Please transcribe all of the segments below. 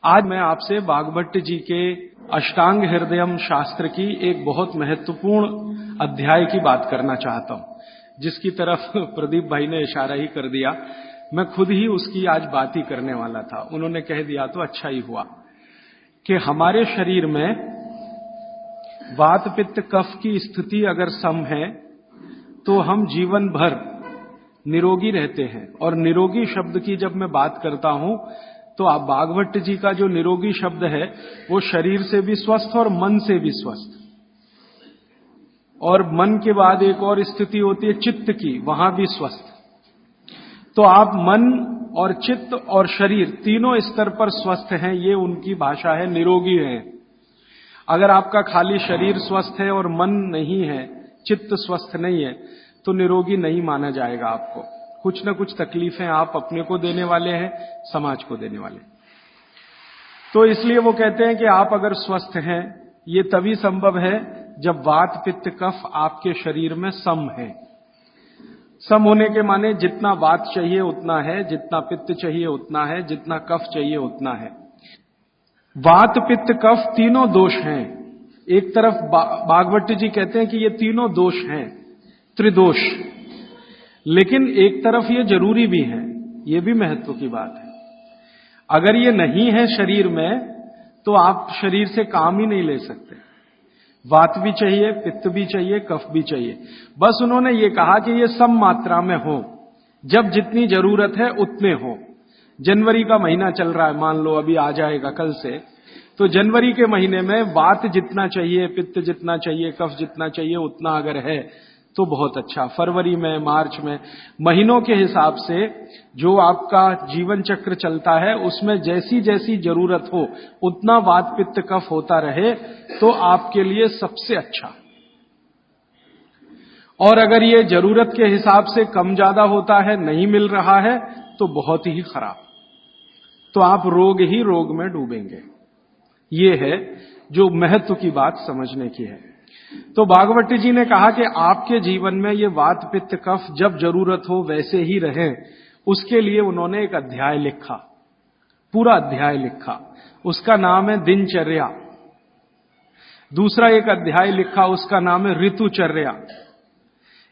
आज मैं आपसे वाग्भट्ट जी के अष्टांग हृदयम शास्त्र की एक बहुत महत्वपूर्ण अध्याय की बात करना चाहता हूं, जिसकी तरफ प्रदीप भाई ने इशारा ही कर दिया। मैं खुद ही उसकी आज बात ही करने वाला था, उन्होंने कह दिया तो अच्छा ही हुआ कि हमारे शरीर में वात पित्त कफ की स्थिति अगर सम है तो हम जीवन भर निरोगी रहते हैं। और निरोगी शब्द की जब मैं बात करता हूं तो आप वाग्भट्ट जी का जो निरोगी शब्द है वो शरीर से भी स्वस्थ और मन से भी स्वस्थ। और मन के बाद एक और स्थिति होती है चित्त की, वहां भी स्वस्थ। तो आप मन और चित्त और शरीर तीनों स्तर पर स्वस्थ हैं, ये उनकी भाषा है, निरोगी है। अगर आपका खाली शरीर स्वस्थ है और मन नहीं है, चित्त स्वस्थ नहीं है, तो निरोगी नहीं माना जाएगा आपको। कुछ न कुछ तकलीफें आप अपने को देने वाले हैं, समाज को देने वाले। तो इसलिए वो कहते हैं कि आप अगर स्वस्थ हैं, ये तभी संभव है जब वात पित्त कफ आपके शरीर में सम है। सम होने के माने जितना वात चाहिए उतना है, जितना पित्त चाहिए उतना है, जितना कफ चाहिए उतना है। वात पित्त कफ तीनों दोष हैं। एक तरफ वाग्भट्ट जी कहते हैं कि ये तीनों दोष हैं, त्रिदोष, लेकिन एक तरफ ये जरूरी भी है। ये भी महत्व की बात है। अगर ये नहीं है शरीर में तो आप शरीर से काम ही नहीं ले सकते। वात भी चाहिए, पित्त भी चाहिए, कफ भी चाहिए। बस उन्होंने ये कहा कि ये सम मात्रा में हो, जब जितनी जरूरत है उतने हो। जनवरी का महीना चल रहा है, मान लो अभी आ जाएगा कल से, तो जनवरी के महीने में वात जितना चाहिए, पित्त जितना चाहिए, कफ जितना चाहिए उतना अगर है तो बहुत अच्छा। फरवरी में, मार्च में, महीनों के हिसाब से जो आपका जीवन चक्र चलता है उसमें जैसी जैसी जरूरत हो उतना वात पित्त कफ होता रहे तो आपके लिए सबसे अच्छा। और अगर ये जरूरत के हिसाब से कम ज्यादा होता है, नहीं मिल रहा है, तो बहुत ही खराब। तो आप रोग ही रोग में डूबेंगे। ये है जो महत्व की बात समझने की है। तो वाग्भट्ट जी ने कहा कि आपके जीवन में ये वात पित्त कफ जब जरूरत हो वैसे ही रहे, उसके लिए उन्होंने एक अध्याय लिखा, पूरा अध्याय लिखा। उसका नाम है दिनचर्या। दूसरा एक अध्याय लिखा, उसका नाम है ऋतुचर्या।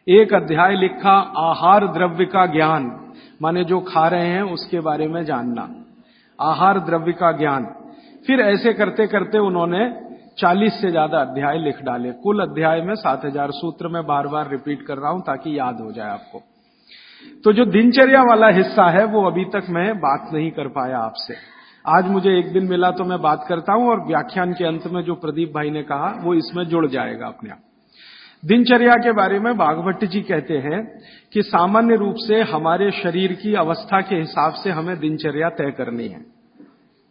एक अध्याय लिखा आहार द्रव्य का ज्ञान, माने जो खा रहे हैं उसके बारे में जानना, आहार द्रव्य का ज्ञान। फिर ऐसे करते करते उन्होंने 40 से ज्यादा अध्याय लिख डाले। कुल अध्याय में 7000 सूत्र में बार बार रिपीट कर रहा हूं ताकि याद हो जाए आपको। तो जो दिनचर्या वाला हिस्सा है वो अभी तक मैं बात नहीं कर पाया आपसे। आज मुझे एक दिन मिला तो मैं बात करता हूं, और व्याख्यान के अंत में जो प्रदीप भाई ने कहा वो इसमें जुड़ जाएगा अपने आप। दिनचर्या के बारे में वाग्भट्ट जी कहते हैं कि सामान्य रूप से हमारे शरीर की अवस्था के हिसाब से हमें दिनचर्या तय करनी है,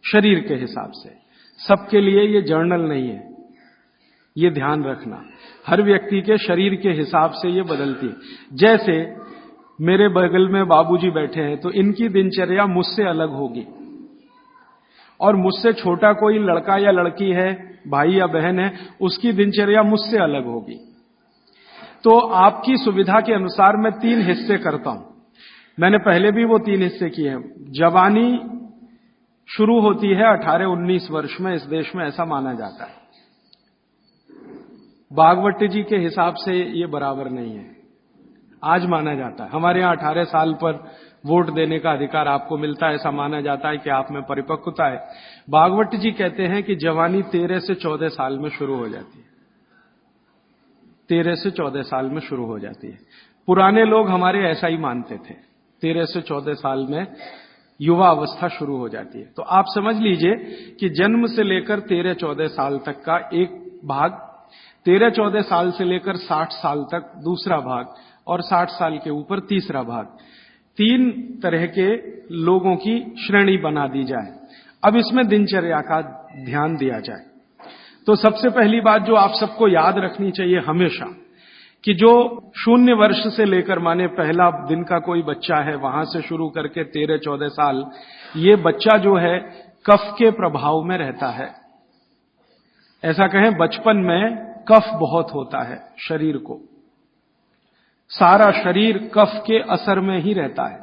शरीर के हिसाब से। सबके लिए ये जर्नल नहीं है, ये ध्यान रखना। हर व्यक्ति के शरीर के हिसाब से ये बदलती है। जैसे मेरे बगल में बाबूजी बैठे हैं तो इनकी दिनचर्या मुझसे अलग होगी, और मुझसे छोटा कोई लड़का या लड़की है, भाई या बहन है, उसकी दिनचर्या मुझसे अलग होगी। तो आपकी सुविधा के अनुसार मैं 3 हिस्से करता हूं। मैंने पहले भी वो 3 हिस्से किए हैं। जवानी शुरू होती है 18-19 वर्ष में, इस देश में ऐसा माना जाता है। वाग्भट्ट जी के हिसाब से ये बराबर नहीं है, आज माना जाता है। हमारे यहां 18 साल पर वोट देने का अधिकार आपको मिलता है, ऐसा माना जाता है कि आप में परिपक्वता है। वाग्भट्ट जी कहते हैं कि जवानी 13 से 14 साल में शुरू हो जाती है। 13 से 14 साल में शुरू हो जाती है। पुराने लोग हमारे ऐसा ही मानते थे, 13 से 14 साल में युवा अवस्था शुरू हो जाती है। तो आप समझ लीजिए कि जन्म से लेकर 13-14 साल तक का एक भाग, 13-14 साल से लेकर 60 साल तक दूसरा भाग, और 60 साल के ऊपर तीसरा भाग। 3 तरह के लोगों की श्रेणी बना दी जाए। अब इसमें दिनचर्या का ध्यान दिया जाए। तो सबसे पहली बात जो आप सबको याद रखनी चाहिए हमेशा, कि जो 0 वर्ष से लेकर, माने पहला दिन का कोई बच्चा है, वहां से शुरू करके 13-14 साल, ये बच्चा जो है कफ के प्रभाव में रहता है। ऐसा कहें, बचपन में कफ बहुत होता है शरीर को, सारा शरीर कफ के असर में ही रहता है।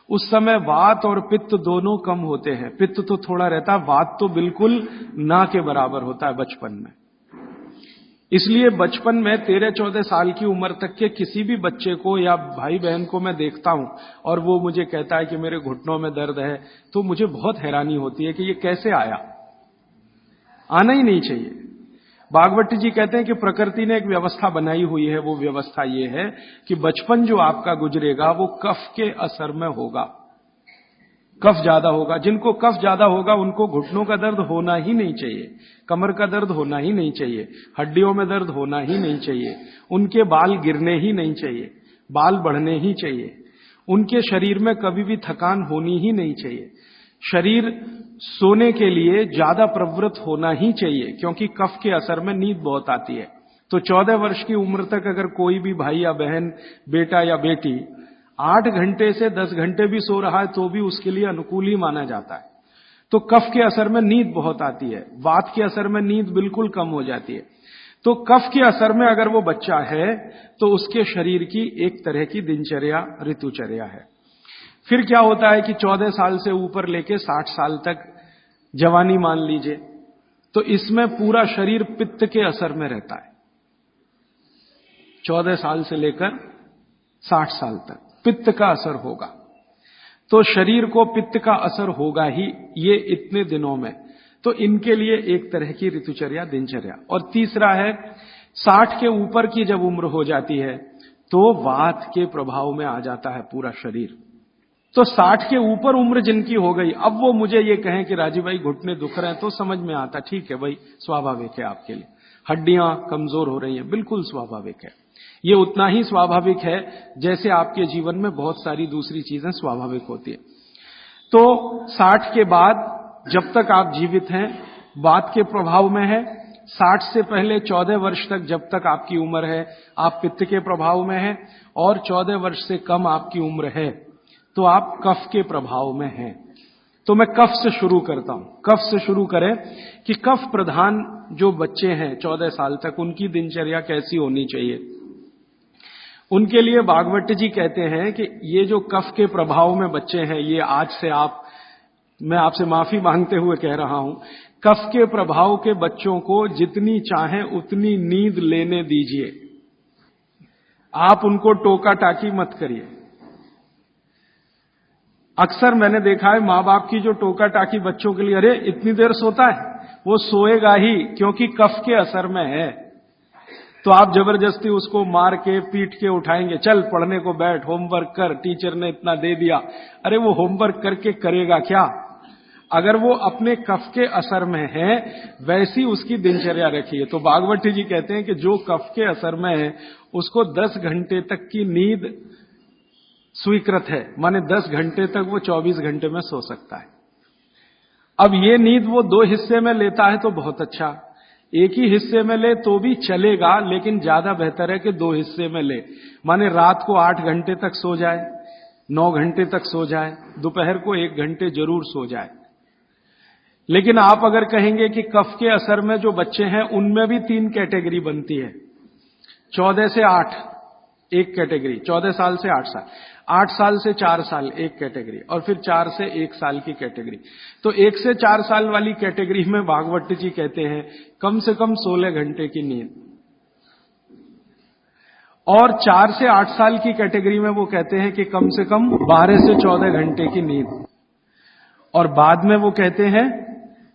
उस समय वात और पित्त दोनों कम होते हैं। पित्त तो थोड़ा रहता है, वात तो बिल्कुल ना के बराबर होता है बचपन में। इसलिए बचपन में 13-14 साल की उम्र तक के किसी भी बच्चे को या भाई बहन को मैं देखता हूं और वो मुझे कहता है कि मेरे घुटनों में दर्द है, तो मुझे बहुत हैरानी होती है कि ये कैसे आया। आना ही नहीं चाहिए। भागवती जी कहते हैं कि प्रकृति ने एक व्यवस्था बनाई हुई है। वो व्यवस्था ये है कि बचपन जो आपका गुजरेगा वो कफ के असर में होगा। कफ ज्यादा होगा, जिनको कफ ज्यादा होगा उनको घुटनों का दर्द होना ही नहीं चाहिए, कमर का दर्द होना ही नहीं चाहिए, हड्डियों में दर्द होना ही नहीं चाहिए, उनके बाल गिरने ही नहीं चाहिए, बाल बढ़ने ही चाहिए, उनके शरीर में कभी भी थकान होनी ही नहीं चाहिए, शरीर सोने के लिए ज्यादा प्रवृत्त होना ही चाहिए, क्योंकि कफ के असर में नींद बहुत आती है। तो 14 वर्ष की उम्र तक अगर कोई भी भाई या बहन, बेटा या बेटी 8 घंटे से 10 घंटे भी सो रहा है तो भी उसके लिए अनुकूल ही माना जाता है। तो कफ के असर में नींद बहुत आती है, वात के असर में नींद बिल्कुल कम हो जाती है। तो कफ के असर में अगर वो बच्चा है तो उसके शरीर की एक तरह की दिनचर्या, ऋतुचर्या है। फिर क्या होता है कि 14 साल से ऊपर लेके 60 साल तक जवानी मान लीजिए, तो इसमें पूरा शरीर पित्त के असर में रहता है। 14 साल से लेकर 60 साल तक पित्त का असर होगा। तो शरीर को पित्त का असर होगा ही ये इतने दिनों में। तो इनके लिए एक तरह की ऋतुचर्या, दिनचर्या। और तीसरा है 60 के ऊपर की जब उम्र हो जाती है तो वात के प्रभाव में आ जाता है पूरा शरीर। तो 60 के ऊपर उम्र जिनकी हो गई, अब वो मुझे ये कहें कि राजीव भाई घुटने दुख रहे हैं, तो समझ में आता, ठीक है भाई, स्वाभाविक है आपके लिए, हड्डियां कमजोर हो रही हैं, बिल्कुल स्वाभाविक है। ये उतना ही स्वाभाविक है जैसे आपके जीवन में बहुत सारी दूसरी चीजें स्वाभाविक होती है। तो 60 के बाद जब तक आप जीवित हैं वात के प्रभाव में है, 60 से पहले 14 वर्ष तक जब तक आपकी उम्र है आप पित्त के प्रभाव में है, और 14 वर्ष से कम आपकी उम्र है तो आप कफ के प्रभाव में हैं। तो मैं कफ से शुरू करता हूं। कफ से शुरू करें कि कफ प्रधान जो बच्चे हैं 14 साल तक, उनकी दिनचर्या कैसी होनी चाहिए। उनके लिए भागवत जी कहते हैं कि ये जो कफ के प्रभाव में बच्चे हैं, ये आज से मैं आपसे माफी मांगते हुए कह रहा हूं, कफ के प्रभाव के बच्चों को जितनी चाहें उतनी नींद लेने दीजिए। आप उनको टोका टाकी मत करिए। अक्सर मैंने देखा है मां बाप की जो टोका टाकी बच्चों के लिए, अरे इतनी देर सोता है, वो सोएगा ही क्योंकि कफ के असर में है। तो आप जबरदस्ती उसको मार के पीट के उठाएंगे, चल पढ़ने को बैठ, होमवर्क कर, टीचर ने इतना दे दिया। अरे वो होमवर्क करके करेगा क्या? अगर वो अपने कफ के असर में है वैसी उसकी दिनचर्या रखिए। तो भागवती जी कहते हैं कि जो कफ के असर में है उसको 10 घंटे तक की नींद स्वीकृत है, माने 10 घंटे तक वो 24 घंटे में सो सकता है। अब ये नींद वो 2 हिस्से में लेता है तो बहुत अच्छा, एक ही हिस्से में ले तो भी चलेगा, लेकिन ज्यादा बेहतर है कि 2 हिस्से में ले। माने रात को 8 घंटे तक सो जाए, 9 घंटे तक सो जाए, दोपहर को 1 घंटे जरूर सो जाए। लेकिन आप अगर कहेंगे कि कफ के असर में जो बच्चे हैं उनमें भी 3 कैटेगरी बनती है। 14 से 8 एक कैटेगरी, 14 साल से 8 साल, 8 साल से 4 साल एक कैटेगरी, और फिर 4 से 1 साल की कैटेगरी। तो 1 से 4 साल वाली कैटेगरी में भागवत जी कहते हैं कम से कम 16 घंटे की नींद, और 4 से 8 साल की कैटेगरी में वो कहते हैं कि कम से कम 12 से 14 घंटे की नींद, और बाद में वो कहते हैं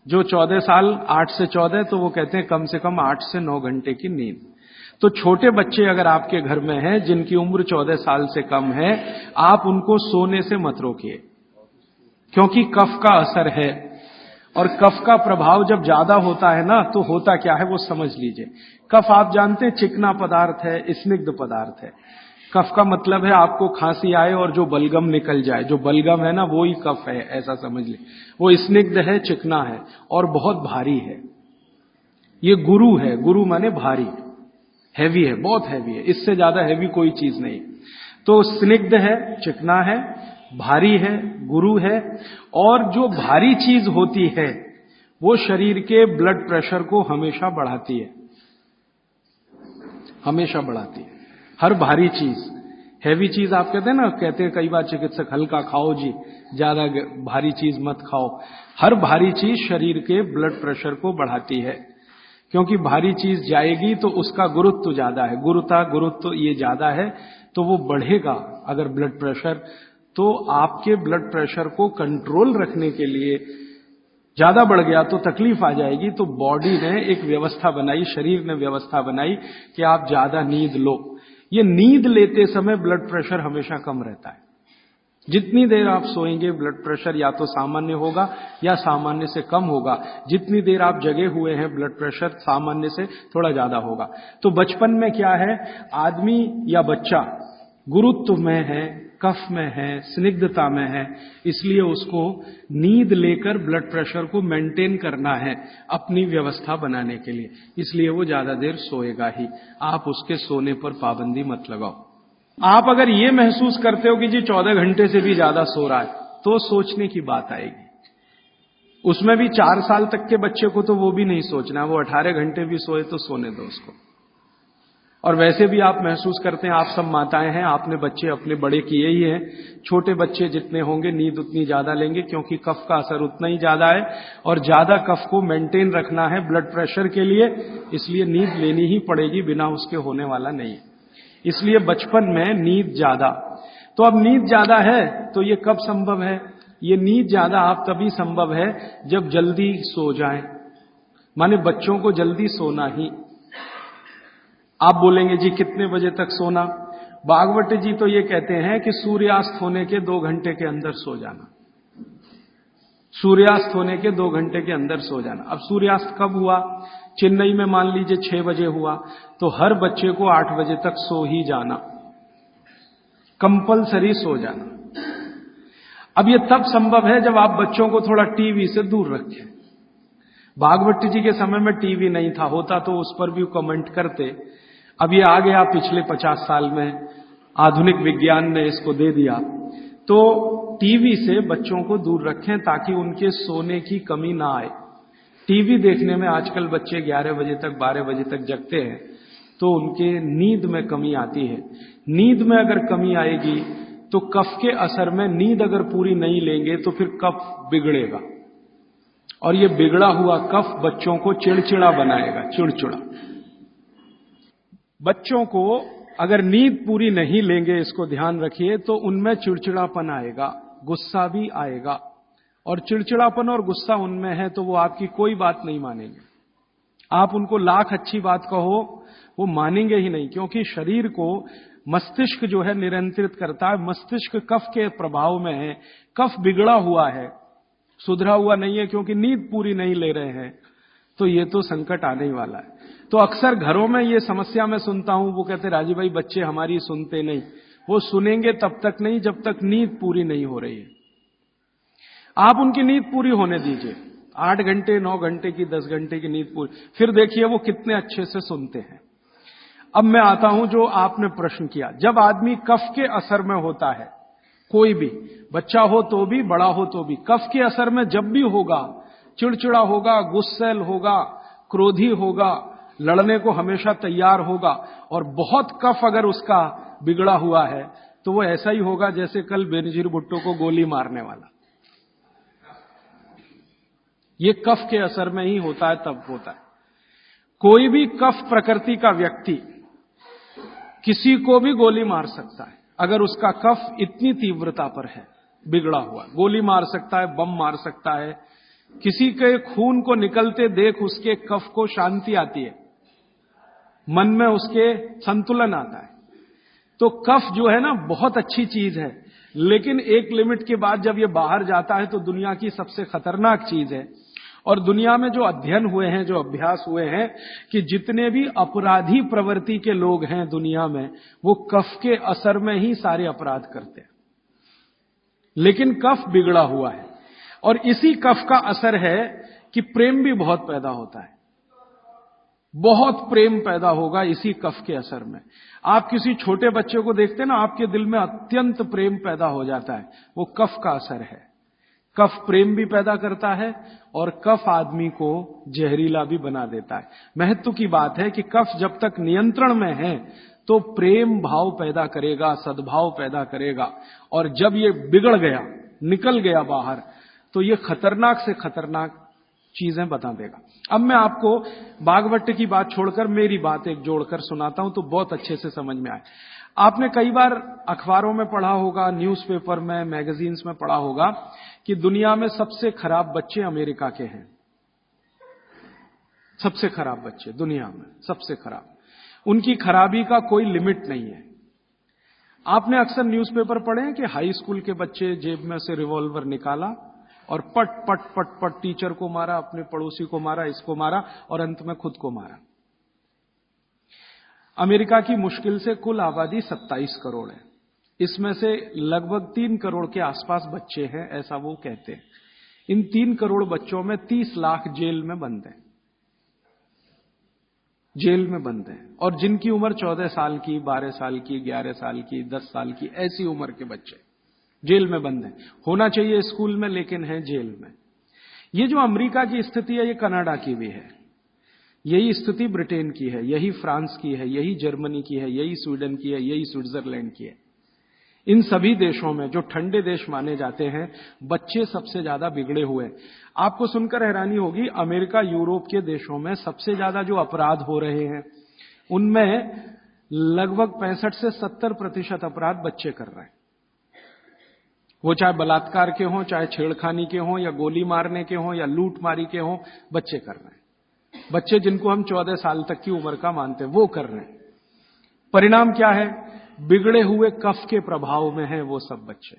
जो 14 साल 8 से 14 तो वो कहते हैं कम से कम 8 से 9 घंटे की नींद। तो छोटे बच्चे अगर आपके घर में हैं जिनकी उम्र 14 साल से कम है, आप उनको सोने से मत रोकिए, क्योंकि कफ का असर है, और कफ का प्रभाव जब ज्यादा होता है ना तो होता क्या है वो समझ लीजिए। कफ आप जानते हैं चिकना पदार्थ है, स्निग्ध पदार्थ है। कफ का मतलब है आपको खांसी आए और जो बलगम निकल जाए, जो बलगम है ना वो ही कफ है, ऐसा समझ लीजिए। वो स्निग्ध है, चिकना है और बहुत भारी है। ये गुरु है, गुरु माने भारी, हैवी है, बहुत हैवी है, इससे ज्यादा हैवी कोई चीज नहीं। तो स्निग्ध है, चिकना है, भारी है, गुरु है, और जो भारी चीज होती है वो शरीर के ब्लड प्रेशर को हमेशा बढ़ाती है, हमेशा बढ़ाती है। हर भारी चीज, हैवी चीज आप कहते हैं ना, कहते हैं कई बार चिकित्सक हल्का खाओ जी, ज्यादा भारी चीज मत खाओ। हर भारी चीज शरीर के ब्लड प्रेशर को बढ़ाती है, क्योंकि भारी चीज जाएगी तो उसका गुरुत्व ज्यादा है, गुरुत्व ये ज्यादा है, तो वो बढ़ेगा। अगर ब्लड प्रेशर, तो आपके ब्लड प्रेशर को कंट्रोल रखने के लिए ज्यादा बढ़ गया तो तकलीफ आ जाएगी। तो बॉडी ने एक व्यवस्था बनाई, शरीर ने व्यवस्था बनाई कि आप ज्यादा नींद लो। ये नींद लेते समय ब्लड प्रेशर हमेशा कम रहता है। जितनी देर आप सोएंगे ब्लड प्रेशर या तो सामान्य होगा या सामान्य से कम होगा। जितनी देर आप जगे हुए हैं ब्लड प्रेशर सामान्य से थोड़ा ज्यादा होगा। तो बचपन में क्या है, आदमी या बच्चा गुरुत्व में है, कफ में है, स्निग्धता में है, इसलिए उसको नींद लेकर ब्लड प्रेशर को मेंटेन करना है अपनी व्यवस्था बनाने के लिए, इसलिए वो ज्यादा देर सोएगा ही। आप उसके सोने पर पाबंदी मत लगाओ। आप अगर ये महसूस करते हो कि जी 14 घंटे से भी ज्यादा सो रहा है, तो सोचने की बात आएगी। उसमें भी 4 साल तक के बच्चे को तो वो भी नहीं सोचना, वो 18 घंटे भी सोए तो सोने दो उसको। और वैसे भी आप महसूस करते हैं, आप सब माताएं हैं, आपने बच्चे अपने बड़े किए ही हैं, छोटे बच्चे जितने होंगे नींद उतनी ज्यादा लेंगे, क्योंकि कफ का असर उतना ही ज्यादा है और ज्यादा कफ को मेंटेन रखना है ब्लड प्रेशर के लिए, इसलिए नींद लेनी ही पड़ेगी, बिना उसके होने वाला नहीं है। इसलिए बचपन में नींद ज्यादा। तो अब नींद ज्यादा है तो ये कब संभव है? ये नींद ज्यादा आप तभी संभव है जब जल्दी सो जाएं, माने बच्चों को जल्दी सोना ही। आप बोलेंगे जी कितने बजे तक सोना? भागवत जी तो ये कहते हैं कि सूर्यास्त होने के 2 घंटे के अंदर सो जाना। सूर्यास्त होने के 2 घंटे के अंदर सो जाना। अब सूर्यास्त कब हुआ? चेन्नई में मान लीजिए 6 बजे हुआ, तो हर बच्चे को 8 बजे तक सो ही जाना, कंपलसरी सो जाना। अब ये तब संभव है जब आप बच्चों को थोड़ा टीवी से दूर रखें। भागवत जी के समय में टीवी नहीं था, होता तो उस पर भी कमेंट करते। अब ये आ गया पिछले 50 साल में, आधुनिक विज्ञान ने इसको दे दिया। तो टीवी से बच्चों को दूर रखें ताकि उनके सोने की कमी ना आए। टीवी देखने में आजकल बच्चे 11 बजे तक 12 बजे तक जगते हैं, तो उनके नींद में कमी आती है। नींद में अगर कमी आएगी तो कफ के असर में नींद अगर पूरी नहीं लेंगे तो फिर कफ बिगड़ेगा, और ये बिगड़ा हुआ कफ बच्चों को चिड़चिड़ा बनाएगा, चिड़चिड़ा। बच्चों को अगर नींद पूरी नहीं लेंगे, इसको ध्यान रखिए, तो उनमें चिड़चिड़ापन आएगा, गुस्सा भी आएगा। और चिड़चिड़ापन और गुस्सा उनमें है तो वो आपकी कोई बात नहीं मानेंगे। आप उनको लाख अच्छी बात कहो, वो मानेंगे ही नहीं, क्योंकि शरीर को मस्तिष्क जो है नियंत्रित करता है। मस्तिष्क कफ के प्रभाव में है, कफ बिगड़ा हुआ है, सुधरा हुआ नहीं है, क्योंकि नींद पूरी नहीं ले रहे हैं, तो ये तो संकट आने ही वाला है। तो अक्सर घरों में ये समस्या मैं सुनता हूं, वो कहते राजीव भाई बच्चे हमारी सुनते नहीं। वो सुनेंगे तब तक नहीं जब तक नींद पूरी नहीं हो रही है। आप उनकी नींद पूरी होने दीजिए, 8 घंटे 9 घंटे की 10 घंटे की नींद पूरी, फिर देखिए वो कितने अच्छे से सुनते हैं। अब मैं आता हूं जो आपने प्रश्न किया, जब आदमी कफ के असर में होता है, कोई भी बच्चा हो तो भी बड़ा हो तो भी, कफ के असर में जब भी होगा, चिड़चिड़ा होगा, गुस्सैल होगा, क्रोधी होगा, लड़ने को हमेशा तैयार होगा, और बहुत कफ अगर उसका बिगड़ा हुआ है तो वो ऐसा ही होगा जैसे कल बेनजीर भुट्टो को गोली मारने वाला। ये कफ के असर में ही होता है, तब होता है। कोई भी कफ प्रकृति का व्यक्ति किसी को भी गोली मार सकता है, अगर उसका कफ इतनी तीव्रता पर है, बिगड़ा हुआ, गोली मार सकता है, बम मार सकता है। किसी के खून को निकलते देख उसके कफ को शांति आती है, मन में उसके संतुलन आता है। तो कफ जो है ना बहुत अच्छी चीज है, लेकिन एक लिमिट के बाद जब ये बाहर जाता है तो दुनिया की सबसे खतरनाक चीज है। और दुनिया में जो अध्ययन हुए हैं, जो अभ्यास हुए हैं, कि जितने भी अपराधी प्रवृत्ति के लोग हैं दुनिया में, वो कफ के असर में ही सारे अपराध करते हैं। लेकिन कफ बिगड़ा हुआ है, और इसी कफ का असर है कि प्रेम भी बहुत पैदा होता है। बहुत प्रेम पैदा होगा इसी कफ के असर में। आप किसी छोटे बच्चे को देखते हैं ना, आपके दिल में अत्यंत प्रेम पैदा हो जाता है, वो कफ का असर है। कफ प्रेम भी पैदा करता है और कफ आदमी को जहरीला भी बना देता है। महत्व की बात है कि कफ जब तक नियंत्रण में है तो प्रेम भाव पैदा करेगा, सद्भाव पैदा करेगा, और जब ये बिगड़ गया, निकल गया बाहर, तो ये खतरनाक से खतरनाक चीजें बता देगा। अब मैं आपको बागवट की बात छोड़कर मेरी बात एक जोड़कर सुनाता हूं तो बहुत अच्छे से समझ में आए। आपने कई बार अखबारों में पढ़ा होगा, न्यूज़पेपर में, मैगजीन्स में पढ़ा होगा कि दुनिया में सबसे खराब बच्चे अमेरिका के हैं। सबसे खराब बच्चे दुनिया में, सबसे खराब। उनकी खराबी का कोई लिमिट नहीं है। आपने अक्सर न्यूज़पेपर पढ़े हैं कि हाई स्कूल के बच्चे जेब में से रिवॉल्वर निकाला और पट पट पट पट टीचर को मारा, अपने पड़ोसी को मारा, इसको मारा और अंत में खुद को मारा। अमेरिका की मुश्किल से कुल आबादी 27 करोड़ है। इसमें से लगभग 3 करोड़ के आसपास बच्चे हैं, ऐसा वो कहते हैं। इन 3 करोड़ बच्चों में 30 लाख जेल में बंद हैं, जेल में बंद हैं। और जिनकी उम्र 14 साल की, 12 साल की, 11 साल की, 10 साल की, ऐसी उम्र के बच्चे जेल में बंद हैं। होना चाहिए स्कूल में, लेकिन है जेल में। ये जो अमेरिका की स्थिति है, ये कनाडा की भी है, यही स्थिति ब्रिटेन की है, यही फ्रांस की है, यही जर्मनी की है, यही स्वीडन की है, यही स्विट्जरलैंड की है। इन सभी देशों में, जो ठंडे देश माने जाते हैं, बच्चे सबसे ज्यादा बिगड़े हुए। आपको सुनकर हैरानी होगी, अमेरिका, यूरोप के देशों में सबसे ज्यादा जो अपराध हो रहे हैं, उनमें लगभग 65 से 70% अपराध बच्चे कर रहे हैं। वो चाहे बलात्कार के हों, चाहे छेड़खानी के हों, या गोली मारने के हों, या लूट मारी के हों, बच्चे कर रहे हैं। बच्चे जिनको हम 14 साल तक की उम्र का मानते हैं, वो कर रहे हैं। परिणाम क्या है? बिगड़े हुए कफ के प्रभाव में है वो सब बच्चे।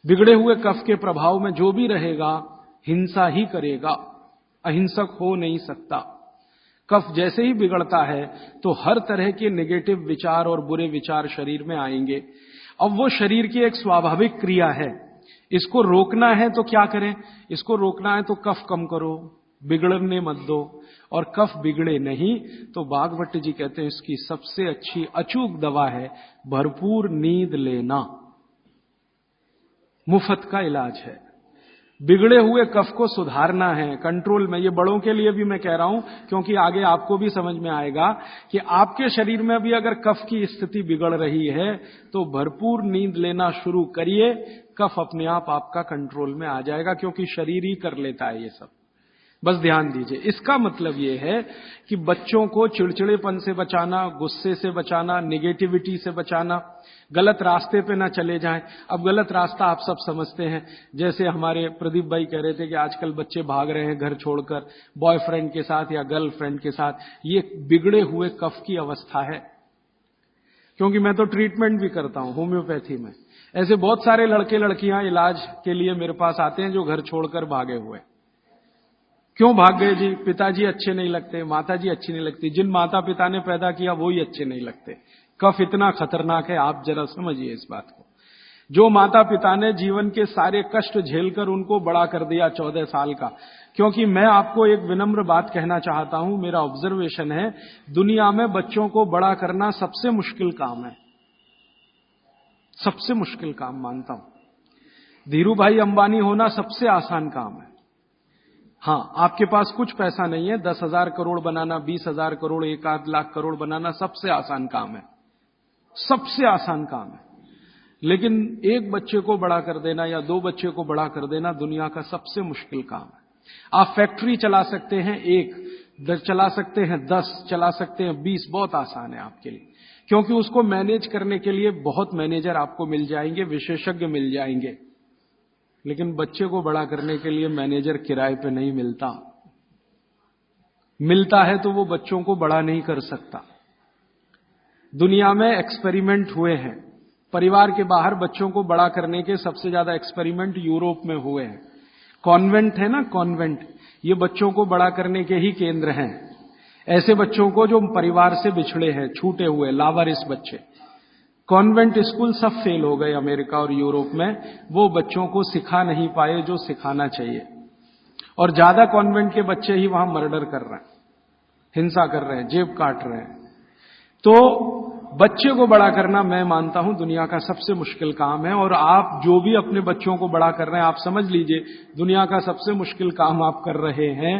बिगड़े हुए कफ के प्रभाव में जो भी रहेगा, हिंसा ही करेगा, अहिंसक हो नहीं सकता। कफ जैसे ही बिगड़ता है तो हर तरह के नेगेटिव विचार और बुरे विचार शरीर में आएंगे। अब वो शरीर की एक स्वाभाविक क्रिया है। इसको रोकना है तो क्या करें? इसको रोकना है तो कफ कम करो, बिगड़ने मत दो। और कफ बिगड़े नहीं तो बागवट जी कहते हैं इसकी सबसे अच्छी अचूक दवा है भरपूर नींद लेना। मुफ्त का इलाज है। बिगड़े हुए कफ को सुधारना है, कंट्रोल में। ये बड़ों के लिए भी मैं कह रहा हूं, क्योंकि आगे आपको भी समझ में आएगा कि आपके शरीर में भी अगर कफ की स्थिति बिगड़ रही है तो भरपूर नींद लेना शुरू करिए। कफ अपने आप आपका कंट्रोल में आ जाएगा, क्योंकि शरीर ही कर लेता है ये सब। बस ध्यान दीजिए। इसका मतलब यह है कि बच्चों को चिड़चिड़ेपन से बचाना, गुस्से से बचाना, नेगेटिविटी से बचाना, गलत रास्ते पे ना चले जाएं। अब गलत रास्ता आप सब समझते हैं, जैसे हमारे प्रदीप भाई कह रहे थे कि आजकल बच्चे भाग रहे हैं घर छोड़कर बॉयफ्रेंड के साथ या गर्लफ्रेंड के साथ। ये बिगड़े हुए कफ की अवस्था है। क्योंकि मैं तो ट्रीटमेंट भी करता हूं होम्योपैथी में। ऐसे बहुत सारे लड़के लड़कियां इलाज के लिए मेरे पास आते हैं जो घर छोड़कर भागे हुए। क्यों भाग गए जी? पिताजी अच्छे नहीं लगते, माताजी अच्छी नहीं लगती। जिन माता पिता ने पैदा किया वो ही अच्छे नहीं लगते। कफ इतना खतरनाक है, आप जरा समझिए इस बात को। जो माता पिता ने जीवन के सारे कष्ट झेलकर उनको बड़ा कर दिया 14 साल का। क्योंकि मैं आपको एक विनम्र बात कहना चाहता हूं, मेरा ऑब्जर्वेशन है, दुनिया में बच्चों को बड़ा करना सबसे मुश्किल काम है, सबसे मुश्किल काम मानता हूं। धीरू भाई अंबानी होना सबसे आसान काम है। हां, आपके पास कुछ पैसा नहीं है, 10,000 करोड़ बनाना, 20,000 करोड़, 1 लाख करोड़ बनाना सबसे आसान काम है, सबसे आसान काम है। लेकिन एक बच्चे को बड़ा कर देना या 2 बच्चे को बड़ा कर देना दुनिया का सबसे मुश्किल काम है। आप फैक्ट्री चला सकते हैं, 1 चला सकते हैं, 10 चला सकते हैं, 20, बहुत आसान है आपके लिए। क्योंकि उसको मैनेज करने के लिए बहुत मैनेजर आपको मिल जाएंगे, विशेषज्ञ मिल जाएंगे। लेकिन बच्चे को बड़ा करने के लिए मैनेजर किराए पे नहीं मिलता। मिलता है तो वो बच्चों को बड़ा नहीं कर सकता। दुनिया में एक्सपेरिमेंट हुए हैं, परिवार के बाहर बच्चों को बड़ा करने के सबसे ज्यादा एक्सपेरिमेंट यूरोप में हुए हैं। कॉन्वेंट है ना, कॉन्वेंट, ये बच्चों को बड़ा करने के ही केंद्र हैं। ऐसे बच्चों को जो परिवार से बिछड़े हैं, छूटे हुए, लावारिस बच्चे। कॉन्वेंट स्कूल सब फेल हो गए अमेरिका और यूरोप में। वो बच्चों को सिखा नहीं पाए जो सिखाना चाहिए। और ज्यादा कॉन्वेंट के बच्चे ही वहां मर्डर कर रहे हैं, हिंसा कर रहे हैं, जेब काट रहे हैं। तो बच्चे को बड़ा करना मैं मानता हूं दुनिया का सबसे मुश्किल काम है। और आप जो भी अपने बच्चों को बड़ा कर रहे हैं, आप समझ लीजिए दुनिया का सबसे मुश्किल काम आप कर रहे हैं।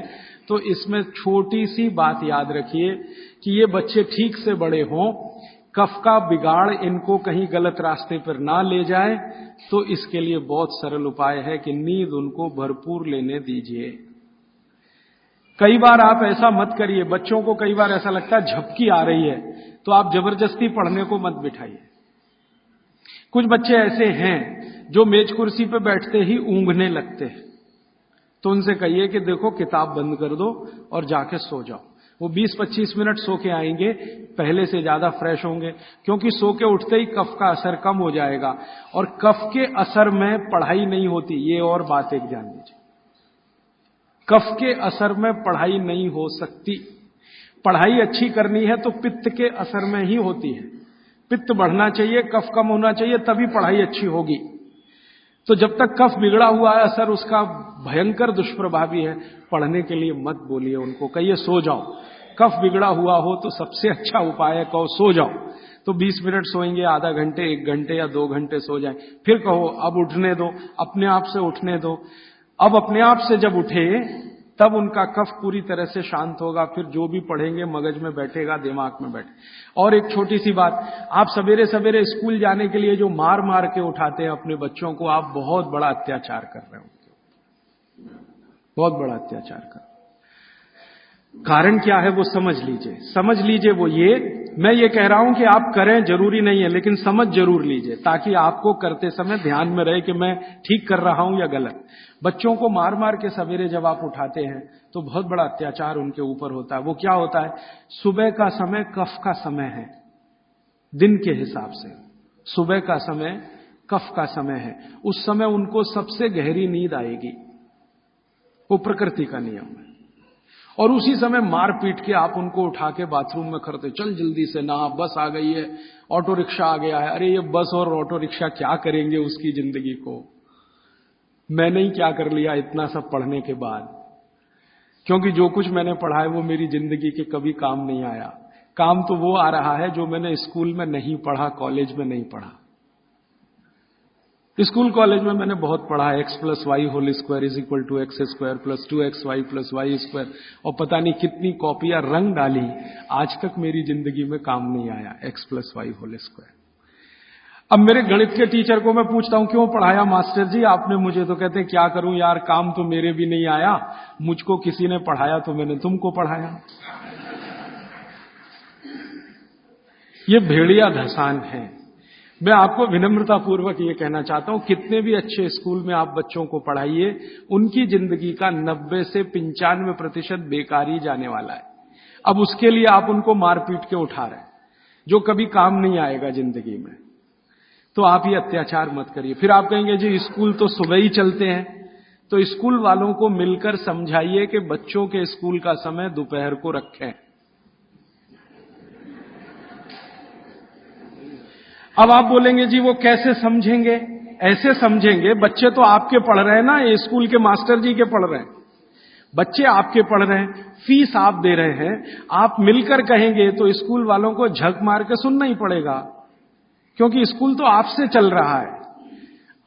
तो इसमें छोटी सी बात याद रखिए कि ये बच्चे ठीक से बड़े हों, कफ का बिगाड़ इनको कहीं गलत रास्ते पर ना ले जाए। तो इसके लिए बहुत सरल उपाय है कि नींद उनको भरपूर लेने दीजिए। कई बार आप ऐसा मत करिए, बच्चों को कई बार ऐसा लगता है झपकी आ रही है, तो आप जबरदस्ती पढ़ने को मत बिठाइए। कुछ बच्चे ऐसे हैं जो मेज कुर्सी पे बैठते ही ऊँघने लगते हैं, तो उनसे कहिए कि देखो किताब बंद कर दो और जाके सो जाओ। वो 20-25 मिनट सो के आएंगे, पहले से ज्यादा फ्रेश होंगे, क्योंकि सो के उठते ही कफ का असर कम हो जाएगा। और कफ के असर में पढ़ाई नहीं होती, ये और बात एक जान लीजिए। कफ के असर में पढ़ाई नहीं हो सकती। पढ़ाई अच्छी करनी है तो पित्त के असर में ही होती है। पित्त बढ़ना चाहिए, कफ कम होना चाहिए, तभी पढ़ाई अच्छी होगी। तो जब तक कफ बिगड़ा हुआ है, असर उसका भयंकर दुष्प्रभावी है। पढ़ने के लिए मत बोलिए उनको, कहिए सो जाओ। कफ बिगड़ा हुआ हो तो सबसे अच्छा उपाय है कहो सो जाओ। तो 20 मिनट सोएंगे, आधा घंटे, 1 घंटे या 2 घंटे सो जाएं। फिर कहो अब उठने दो, अपने आप से उठने दो। अब अपने आप से जब उठे तब उनका कफ पूरी तरह से शांत होगा, फिर जो भी पढ़ेंगे मगज में बैठेगा, दिमाग में बैठे। और एक छोटी सी बात, आप सवेरे सवेरे स्कूल जाने के लिए जो मार मार के उठाते हैं अपने बच्चों को, आप बहुत बड़ा अत्याचार कर रहे हो, बहुत बड़ा अत्याचार कर। कारण क्या है वो समझ लीजिए वो ये, मैं ये कह रहा हूं कि आप करें जरूरी नहीं है, लेकिन समझ जरूर लीजिए, ताकि आपको करते समय ध्यान में रहे कि मैं ठीक कर रहा हूं या गलत। बच्चों को मार मार के सवेरे जब आप उठाते हैं तो बहुत बड़ा अत्याचार उनके ऊपर होता है। वो क्या होता है, सुबह का समय कफ का समय है, दिन के हिसाब से सुबह का समय कफ का समय है। उस समय उनको सबसे गहरी नींद आएगी, वो प्रकृति का नियम है। और उसी समय मार पीट के आप उनको उठा के बाथरूम में करते, चल जल्दी से नहा, बस आ गई है, ऑटो रिक्शा आ गया है। अरे ये बस और ऑटो रिक्शा क्या करेंगे उसकी जिंदगी को। मैंने ही क्या कर लिया इतना सब पढ़ने के बाद, क्योंकि जो कुछ मैंने पढ़ा है वो मेरी जिंदगी के कभी काम नहीं आया। काम तो वो आ रहा है जो मैंने स्कूल में नहीं पढ़ा, कॉलेज में नहीं पढ़ा। स्कूल कॉलेज में मैंने बहुत पढ़ा, x+y² = x² + 2xy + y², और पता नहीं कितनी कॉपियां रंग डाली, आज तक मेरी जिंदगी में काम नहीं आया x+y²। अब मेरे गणित के टीचर को मैं पूछता हूं क्यों पढ़ाया मास्टर जी आपने मुझे, तो कहते हैं क्या करूं यार, काम तो मेरे भी नहीं आया, मुझको किसी ने पढ़ाया तो मैंने तुमको पढ़ाया। ये भेड़िया धसान है। मैं आपको विनम्रता पूर्वक ये कहना चाहता हूं, कितने भी अच्छे स्कूल में आप बच्चों को पढ़ाइए, उनकी जिंदगी का 90 से 95% बेकार ही जाने वाला है। अब उसके लिए आप उनको मार पीट के उठा रहे हैं, जो कभी काम नहीं आएगा जिंदगी में। तो आप ये अत्याचार मत करिए। फिर आप कहेंगे जी स्कूल तो सुबह ही चलते हैं, तो स्कूल वालों को मिलकर समझाइए कि बच्चों के स्कूल का समय दोपहर को रखें। अब आप बोलेंगे जी वो कैसे समझेंगे, ऐसे समझेंगे, बच्चे तो आपके पढ़ रहे हैं ना, ये स्कूल के मास्टर जी के पढ़ रहे हैं, बच्चे आपके पढ़ रहे हैं, फीस आप दे रहे हैं। आप मिलकर कहेंगे तो स्कूल वालों को झक मार के सुनना ही पड़ेगा, क्योंकि स्कूल तो आपसे चल रहा है,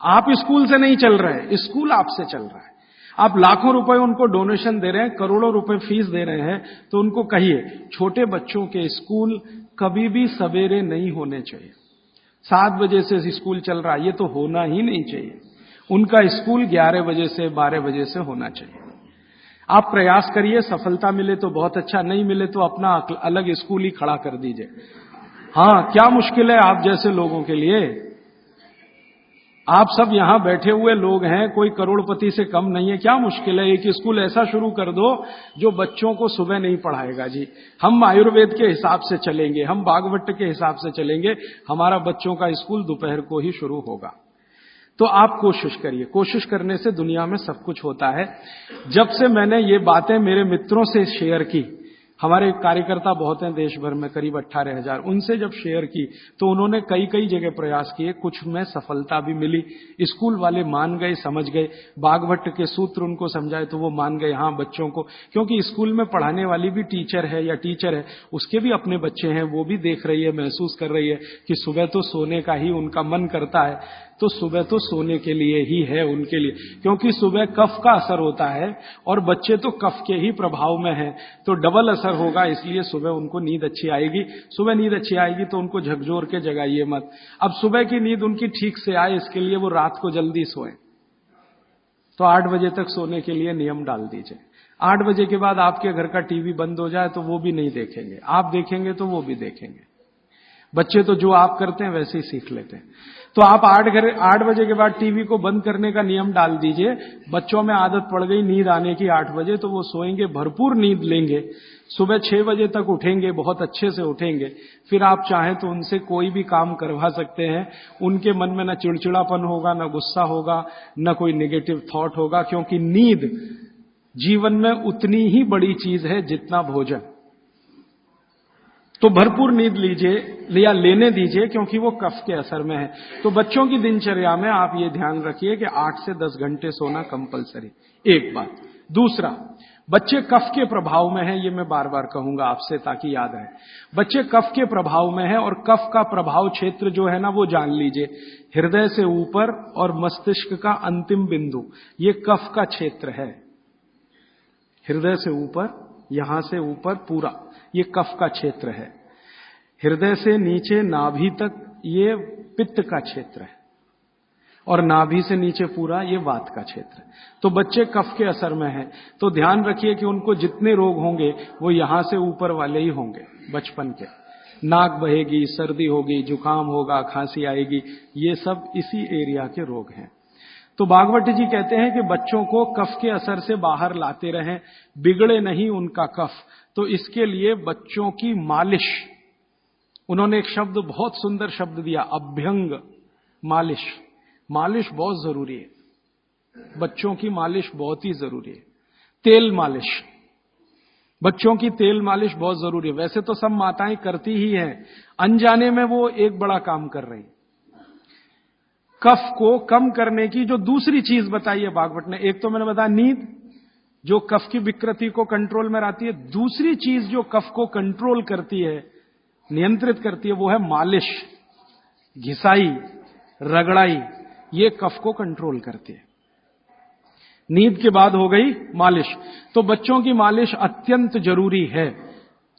आप स्कूल से नहीं चल रहे, स्कूल आपसे चल रहा है। आप लाखों रुपए उनको डोनेशन दे रहे हैं, करोड़ों रुपए फीस दे रहे हैं, तो उनको कहिए छोटे बच्चों के स्कूल कभी भी सवेरे नहीं होने चाहिए। 7 बजे से स्कूल चल रहा है, ये तो होना ही नहीं चाहिए। उनका स्कूल 11 बजे से 12 बजे से होना चाहिए। आप प्रयास करिए, सफलता मिले तो बहुत अच्छा, नहीं मिले तो अपना अलग स्कूल ही खड़ा कर दीजिए। हाँ, क्या मुश्किल है आप जैसे लोगों के लिए। आप सब यहां बैठे हुए लोग हैं, कोई करोड़पति से कम नहीं है, क्या मुश्किल है। एक स्कूल ऐसा शुरू कर दो जो बच्चों को सुबह नहीं पढ़ाएगा जी। हम आयुर्वेद के हिसाब से चलेंगे, हम भागवत के हिसाब से चलेंगे, हमारा बच्चों का स्कूल दोपहर को ही शुरू होगा। तो आप कोशिश करिए, कोशिश करने से दुनिया में सब कुछ होता है। जब से मैंने ये बातें मेरे मित्रों से शेयर की, हमारे कार्यकर्ता बहुत हैं देश भर में, करीब 18,000। उनसे जब शेयर की तो उन्होंने कई कई जगह प्रयास किए, कुछ में सफलता भी मिली। स्कूल वाले मान गए, समझ गए, बागभट्ट के सूत्र उनको समझाए तो वो मान गए। हाँ, बच्चों को, क्योंकि स्कूल में पढ़ाने वाली भी टीचर है या टीचर है, उसके भी अपने बच्चे हैं, वो भी देख रही है, महसूस कर रही है कि सुबह तो सोने का ही उनका मन करता है, तो सुबह तो सोने के लिए ही है उनके लिए, क्योंकि सुबह कफ का असर होता है और बच्चे तो कफ के ही प्रभाव में हैं, तो डबल असर होगा। इसलिए सुबह उनको नींद अच्छी आएगी। सुबह नींद अच्छी आएगी तो उनको झकझोर के जगाइए मत। अब सुबह की नींद उनकी ठीक से आए, इसके लिए वो रात को जल्दी सोए, तो 8 बजे तक सोने के लिए नियम डाल दीजिए। 8 बजे के बाद आपके घर का टीवी बंद हो जाए तो वो भी नहीं देखेंगे, आप देखेंगे तो वो भी देखेंगे। बच्चे तो जो आप करते हैं वैसे ही सीख लेते हैं। तो आप 8 बजे के बाद टीवी को बंद करने का नियम डाल दीजिए। बच्चों में आदत पड़ गई नींद आने की 8 बजे, तो वो सोएंगे, भरपूर नींद लेंगे, सुबह 6 बजे तक उठेंगे, बहुत अच्छे से उठेंगे। फिर आप चाहें तो उनसे कोई भी काम करवा सकते हैं। उनके मन में न चिड़चिड़ापन होगा, न गुस्सा होगा, न कोई नेगेटिव थॉट होगा, क्योंकि नींद जीवन में उतनी ही बड़ी चीज है जितना भोजन। तो भरपूर नींद लीजिए या लेने दीजिए, क्योंकि वो कफ के असर में है। तो बच्चों की दिनचर्या में आप ये ध्यान रखिए कि 8 से 10 घंटे सोना कंपलसरी, एक बात। दूसरा, बच्चे कफ के प्रभाव में हैं, ये मैं बार बार कहूंगा आपसे ताकि याद रहे। बच्चे कफ के प्रभाव में हैं और कफ का प्रभाव क्षेत्र जो है ना वो जान लीजिए, हृदय से ऊपर और मस्तिष्क का अंतिम बिंदु, ये कफ का क्षेत्र है। हृदय से ऊपर, यहां से ऊपर पूरा ये कफ का क्षेत्र है। हृदय से नीचे नाभि तक ये पित्त का क्षेत्र है और नाभि से नीचे पूरा ये वात का क्षेत्र है। तो बच्चे कफ के असर में हैं, तो ध्यान रखिए कि उनको जितने रोग होंगे वो यहां से ऊपर वाले ही होंगे बचपन के। नाक बहेगी, सर्दी होगी, जुकाम होगा, खांसी आएगी, ये सब इसी एरिया के रोग हैं। तो भागवत जी कहते हैं कि बच्चों को कफ के असर से बाहर लाते रहें, बिगड़े नहीं उनका कफ। तो इसके लिए बच्चों की मालिश, उन्होंने एक शब्द, बहुत सुंदर शब्द दिया, अभ्यंग मालिश। मालिश बहुत जरूरी है, बच्चों की मालिश बहुत ही जरूरी है। तेल मालिश, बच्चों की तेल मालिश बहुत जरूरी है। वैसे तो सब माताएं करती ही हैं, अनजाने में वो एक बड़ा काम कर रही। कफ को कम करने की जो दूसरी चीज बताई है भागवत ने, एक तो मैंने बताया नींद, जो कफ की विकृति को कंट्रोल में लाती है। दूसरी चीज जो कफ को कंट्रोल करती है, नियंत्रित करती है, वो है मालिश, घिसाई, रगड़ाई, ये कफ को कंट्रोल करती है। नींद के बाद हो गई मालिश, तो बच्चों की मालिश अत्यंत जरूरी है।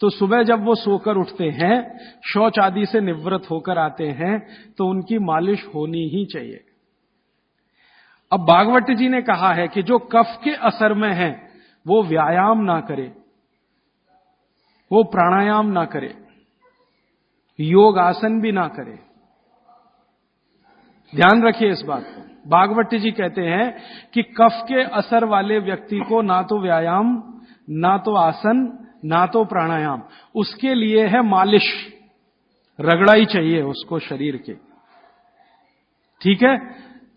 तो सुबह जब वो सोकर उठते हैं, शौच आदि से निवृत्त होकर आते हैं, तो उनकी मालिश होनी ही चाहिए। अब भागवत जी ने कहा है कि जो कफ के असर में है वो व्यायाम ना करे, वो प्राणायाम ना करे, योग आसन भी ना करे। ध्यान रखिए इस बात को। भागवत जी कहते हैं कि कफ के असर वाले व्यक्ति को ना तो व्यायाम, ना तो आसन, ना तो प्राणायाम, उसके लिए है मालिश, रगड़ाई चाहिए उसको शरीर के। ठीक है,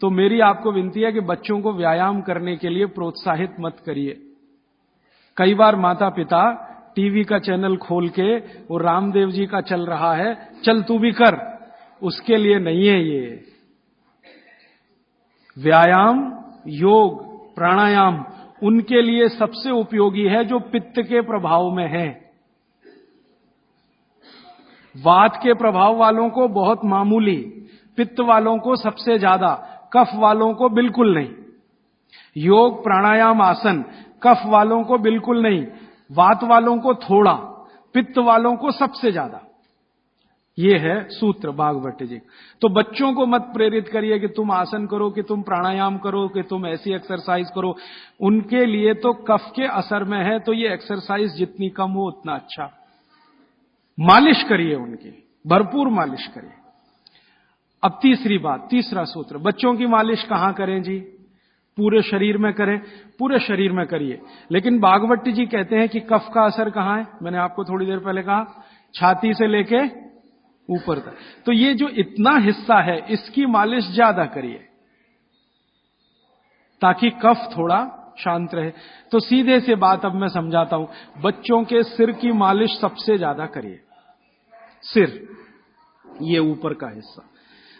तो मेरी आपको विनती है कि बच्चों को व्यायाम करने के लिए प्रोत्साहित मत करिए। कई बार माता पिता टीवी का चैनल खोल के वो रामदेव जी का चल रहा है, चल तू भी कर, उसके लिए नहीं है ये। व्यायाम, योग, प्राणायाम उनके लिए सबसे उपयोगी है जो पित्त के प्रभाव में है। वात के प्रभाव वालों को बहुत मामूली, पित्त वालों को सबसे ज्यादा, कफ वालों को बिल्कुल नहीं। योग, प्राणायाम, आसन कफ वालों को बिल्कुल नहीं, वात वालों को थोड़ा, पित्त वालों को सबसे ज्यादा। ये है सूत्र भागवत जी। तो बच्चों को मत प्रेरित करिए कि तुम आसन करो, कि तुम प्राणायाम करो, कि तुम ऐसी एक्सरसाइज करो। उनके लिए तो कफ के असर में है, तो ये एक्सरसाइज जितनी कम हो उतना अच्छा। मालिश करिए उनकी, भरपूर मालिश करिए। अब तीसरी बात, तीसरा सूत्र, बच्चों की मालिश कहां करें जी? पूरे शरीर में करें, पूरे शरीर में करिए। लेकिन भागवत जी कहते हैं कि कफ का असर कहां है? मैंने आपको थोड़ी देर पहले कहा, छाती से लेके ऊपर तक। तो ये जो इतना हिस्सा है इसकी मालिश ज्यादा करिए, ताकि कफ थोड़ा शांत रहे। तो सीधे से बात अब मैं समझाता हूं। बच्चों के सिर की मालिश सबसे ज्यादा करिए। सिर, ये ऊपर का हिस्सा,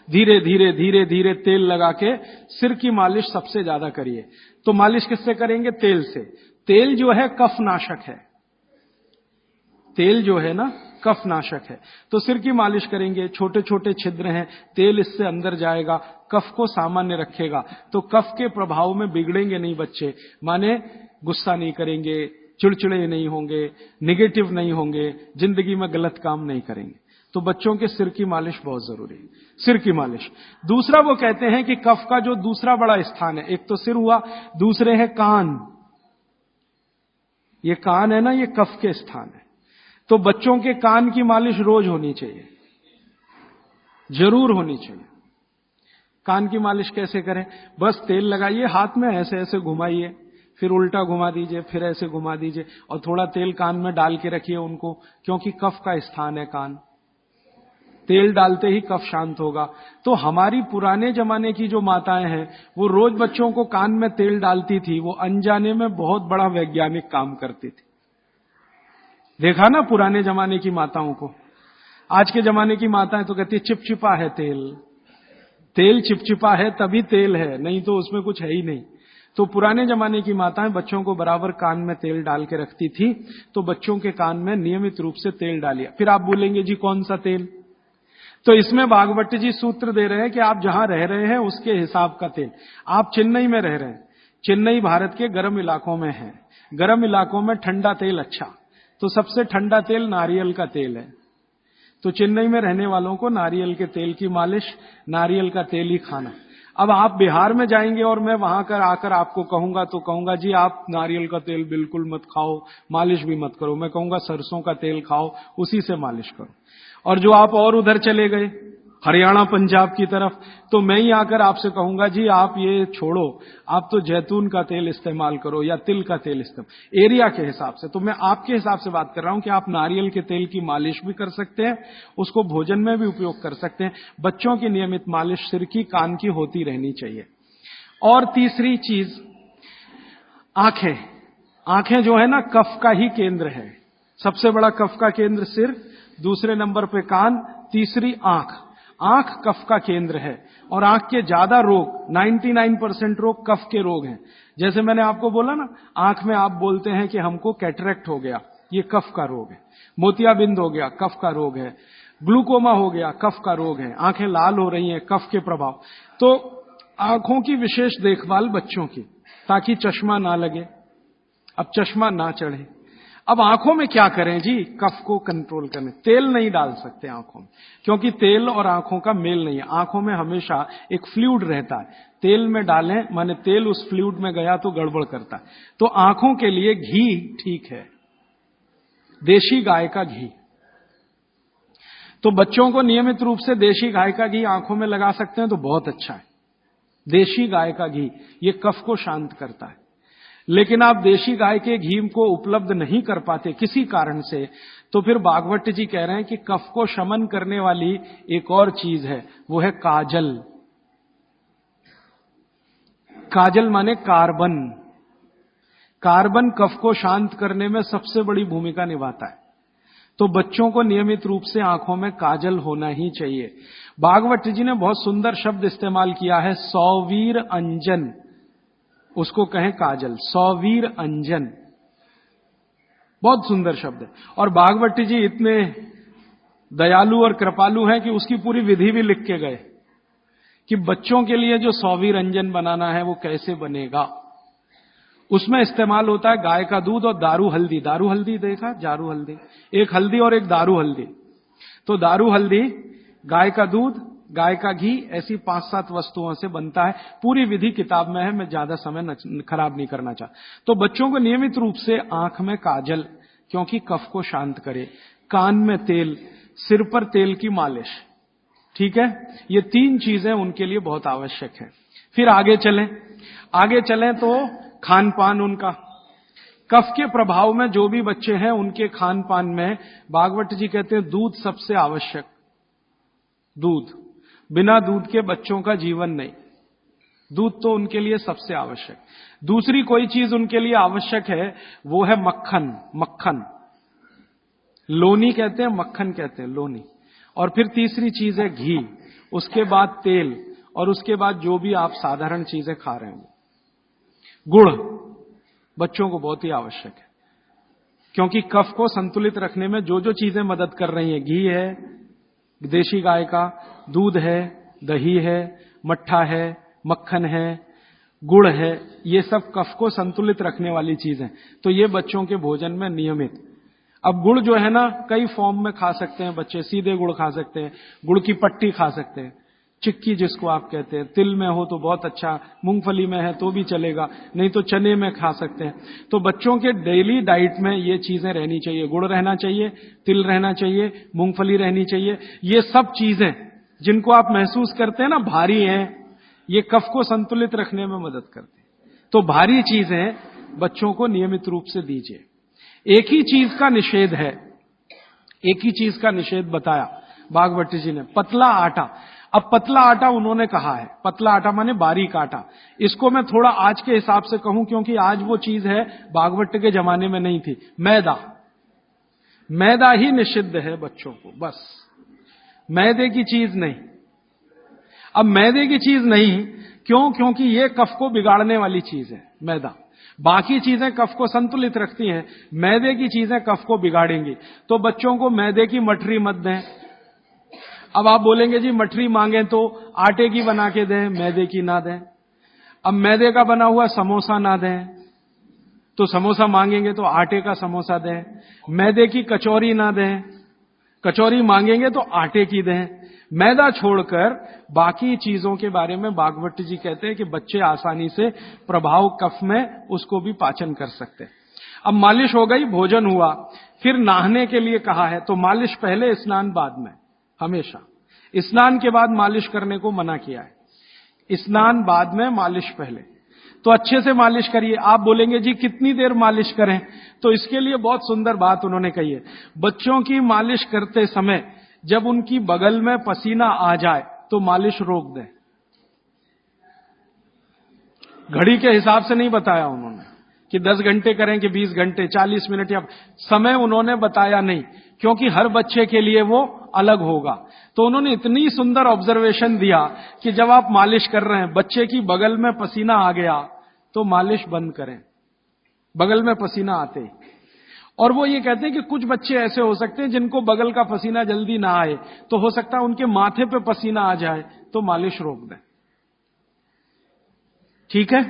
धीरे धीरे धीरे धीरे तेल लगा के सिर की मालिश सबसे ज्यादा करिए। तो मालिश किससे करेंगे? तेल से। तेल जो है कफ नाशक है, तेल जो है ना कफ नाशक है। तो सिर की मालिश करेंगे, छोटे छोटे छिद्र हैं, तेल इससे अंदर जाएगा, कफ को सामान्य रखेगा। तो कफ के प्रभाव में बिगड़ेंगे नहीं बच्चे, माने गुस्सा नहीं करेंगे, चिड़चिड़े नहीं होंगे, निगेटिव नहीं होंगे, जिंदगी में गलत काम नहीं करेंगे। तो बच्चों के सिर की मालिश बहुत जरूरी है, सिर की मालिश। दूसरा, वो कहते हैं कि कफ का जो दूसरा बड़ा स्थान है, एक तो सिर हुआ, दूसरे है कान। ये कान है ना, ये कफ के स्थान है। तो बच्चों के कान की मालिश रोज होनी चाहिए, जरूर होनी चाहिए। कान की मालिश कैसे करें? बस तेल लगाइए, हाथ में ऐसे ऐसे घुमाइए, फिर उल्टा घुमा दीजिए, फिर ऐसे घुमा दीजिए, और थोड़ा तेल कान में डाल के रखिए उनको, क्योंकि कफ का स्थान है कान। तेल डालते ही कफ शांत होगा। तो हमारी पुराने जमाने की जो माताएं हैं, वो रोज बच्चों को कान में तेल डालती थी, वो अनजाने में बहुत बड़ा वैज्ञानिक काम करती थी। देखा ना पुराने जमाने की माताओं को। आज के जमाने की माताएं तो कहती है चिपचिपा है तेल, तेल चिपचिपा है तभी तेल है, नहीं तो उसमें कुछ है ही नहीं। तो पुराने जमाने की माताएं बच्चों को बराबर कान में तेल डाल के रखती थी। तो बच्चों के कान में नियमित रूप से तेल डालिए। फिर आप बोलेंगे जी कौन सा तेल? तो इसमें भागवत जी सूत्र दे रहे हैं कि आप जहां रह रहे हैं उसके हिसाब का तेल। आप चेन्नई में रह रहे हैं, चेन्नई भारत के गर्म इलाकों में है, गर्म इलाकों में ठंडा तेल अच्छा, तो सबसे ठंडा तेल नारियल का तेल है। तो चेन्नई में रहने वालों को नारियल के तेल की मालिश, नारियल का तेल ही खाना। अब आप बिहार में जाएंगे और मैं वहां कर आकर आपको कहूंगा, तो कहूंगा जी आप नारियल का तेल बिल्कुल मत खाओ, मालिश भी मत करो। मैं कहूंगा सरसों का तेल खाओ, उसी से मालिश करो। और जो आप और उधर चले गए हरियाणा पंजाब की तरफ, तो मैं ही आकर आपसे कहूंगा जी आप ये छोड़ो, आप तो जैतून का तेल इस्तेमाल करो या तिल का तेल इस्तेमाल, एरिया के हिसाब से। तो मैं आपके हिसाब से बात कर रहा हूं कि आप नारियल के तेल की मालिश भी कर सकते हैं, उसको भोजन में भी उपयोग कर सकते हैं। बच्चों की नियमित मालिश सिर की, कान की होती रहनी चाहिए। और तीसरी चीज, आंखें। आंखें जो है ना कफ का ही केंद्र है। सबसे बड़ा कफ का केंद्र सिर, दूसरे नंबर पे कान, तीसरी आंख। आंख कफ का केंद्र है, और आंख के ज्यादा रोग, 99% रोग कफ के रोग हैं। जैसे मैंने आपको बोला ना, आंख में आप बोलते हैं कि हमको कैटरेक्ट हो गया, ये कफ का रोग है। मोतियाबिंद हो गया, कफ का रोग है। ग्लूकोमा हो गया, कफ का रोग है। आंखें लाल हो रही हैं, कफ के प्रभाव। तो आंखों की विशेष देखभाल बच्चों की, ताकि चश्मा ना लगे, अब चश्मा ना चढ़े। अब आंखों में क्या करें जी? कफ को कंट्रोल करने, तेल नहीं डाल सकते आंखों में, क्योंकि तेल और आंखों का मेल नहीं है। आंखों में हमेशा एक फ्लूइड रहता है, तेल में डालें माने तेल उस फ्लूइड में गया तो गड़बड़ करता है। तो आंखों के लिए घी ठीक है, देशी गाय का घी। तो बच्चों को नियमित रूप से देशी गाय का घी आंखों में लगा सकते हैं तो बहुत अच्छा है। देशी गाय का घी ये कफ को शांत करता है। लेकिन आप देशी गाय के घी को उपलब्ध नहीं कर पाते किसी कारण से, तो फिर भागवत जी कह रहे हैं कि कफ को शमन करने वाली एक और चीज है, वो है काजल। काजल माने कार्बन। कार्बन कफ को शांत करने में सबसे बड़ी भूमिका निभाता है। तो बच्चों को नियमित रूप से आंखों में काजल होना ही चाहिए। भागवत जी ने बहुत सुंदर शब्द इस्तेमाल किया है, सौवीर अंजन, उसको कहें काजल, सौवीर अंजन, बहुत सुंदर शब्द है। और भागवत जी इतने दयालु और कृपालु हैं कि उसकी पूरी विधि भी लिख के गए कि बच्चों के लिए जो सौवीर अंजन बनाना है वो कैसे बनेगा। उसमें इस्तेमाल होता है गाय का दूध और दारू हल्दी। दारू हल्दी देखा? जारू हल्दी, एक हल्दी और एक दारू हल्दी। तो दारू हल्दी, गाय का दूध, गाय का घी, ऐसी 5-7 वस्तुओं से बनता है। पूरी विधि किताब में है, मैं ज्यादा समय खराब नहीं करना चाहता। तो बच्चों को नियमित रूप से आंख में काजल, क्योंकि कफ को शांत करे, कान में तेल, सिर पर तेल की मालिश, ठीक है? ये 3 चीजें उनके लिए बहुत आवश्यक है। फिर आगे चलें तो खान पान उनका, कफ के प्रभाव में जो भी बच्चे हैं उनके खान पान में भागवत जी कहते हैं दूध सबसे आवश्यक। दूध, बिना दूध के बच्चों का जीवन नहीं। दूध तो उनके लिए सबसे आवश्यक। दूसरी कोई चीज उनके लिए आवश्यक है, वो है मक्खन। मक्खन, लोनी कहते हैं, मक्खन कहते हैं, लोनी। और फिर तीसरी चीज है घी, उसके बाद तेल, और उसके बाद जो भी आप साधारण चीजें खा रहे हैं। गुड़ बच्चों को बहुत ही आवश्यक है, क्योंकि कफ को संतुलित रखने में जो जो चीजें मदद कर रही हैं, घी है देशी गाय का, दूध है, दही है, मट्ठा है, मक्खन है, गुड़ है, ये सब कफ को संतुलित रखने वाली चीजें। तो ये बच्चों के भोजन में नियमित। अब गुड़ जो है ना, कई फॉर्म में खा सकते हैं बच्चे। सीधे गुड़ खा सकते हैं, गुड़ की पट्टी खा सकते हैं, चिक्की जिसको आप कहते हैं, तिल में हो तो बहुत अच्छा, मूंगफली में है तो भी चलेगा, नहीं तो चने में खा सकते हैं। तो बच्चों के डेली डाइट में ये चीजें रहनी चाहिए। गुड़ रहना चाहिए, तिल रहना चाहिए, मूंगफली रहनी चाहिए। ये सब चीजें जिनको आप महसूस करते हैं ना भारी हैं, ये कफ को संतुलित रखने में मदद करते हैं। तो भारी चीजें बच्चों को नियमित रूप से दीजिए। एक ही चीज का निषेध है, एक ही चीज का निषेध बताया भागवत जी ने, पतला आटा। अब पतला आटा उन्होंने कहा है, पतला आटा माने बारीक आटा। इसको मैं थोड़ा आज के हिसाब से कहूं, क्योंकि आज वो चीज है भागवत के जमाने में नहीं थी। मैदा, मैदा ही निषिद्ध है बच्चों को, बस मैदे की चीज नहीं। अब मैदे की चीज नहीं क्यों? क्योंकि ये कफ को बिगाड़ने वाली चीज है मैदा। बाकी चीजें कफ को संतुलित रखती हैं, मैदे की चीजें कफ को बिगाड़ेंगी। तो बच्चों को मैदे की मठरी मत दें। अब आप बोलेंगे जी मठरी मांगे तो आटे की बना के दें, मैदे की ना दें। अब मैदे का बना हुआ समोसा ना दें, तो समोसा मांगेंगे तो आटे का समोसा दें। मैदे की कचौरी ना दें, कचौरी मांगेंगे तो आटे की दें। मैदा छोड़कर बाकी चीजों के बारे में भागवत जी कहते हैं कि बच्चे आसानी से प्रभाव कफ में उसको भी पाचन कर सकते हैं। अब मालिश हो गई, भोजन हुआ, फिर नहाने के लिए कहा है, तो मालिश पहले, स्नान बाद में। हमेशा स्नान के बाद मालिश करने को मना किया है, स्नान बाद में, मालिश पहले। तो अच्छे से मालिश करिए। आप बोलेंगे जी कितनी देर मालिश करें? तो इसके लिए बहुत सुंदर बात उन्होंने कही है। बच्चों की मालिश करते समय जब उनकी बगल में पसीना आ जाए तो मालिश रोक दें। घड़ी के हिसाब से नहीं बताया उन्होंने कि 10 घंटे करें कि 20 घंटे, 40 मिनट, या समय उन्होंने बताया नहीं, क्योंकि हर बच्चे के लिए वो अलग होगा। तो उन्होंने इतनी सुंदर ऑब्जर्वेशन दिया कि जब आप मालिश कर रहे हैं, बच्चे की बगल में पसीना आ गया तो मालिश बंद करें, बगल में पसीना आते ही। और वो ये कहते हैं कि कुछ बच्चे ऐसे हो सकते हैं जिनको बगल का पसीना जल्दी ना आए, तो हो सकता है उनके माथे पे पसीना आ जाए, तो मालिश रोक दें। ठीक है?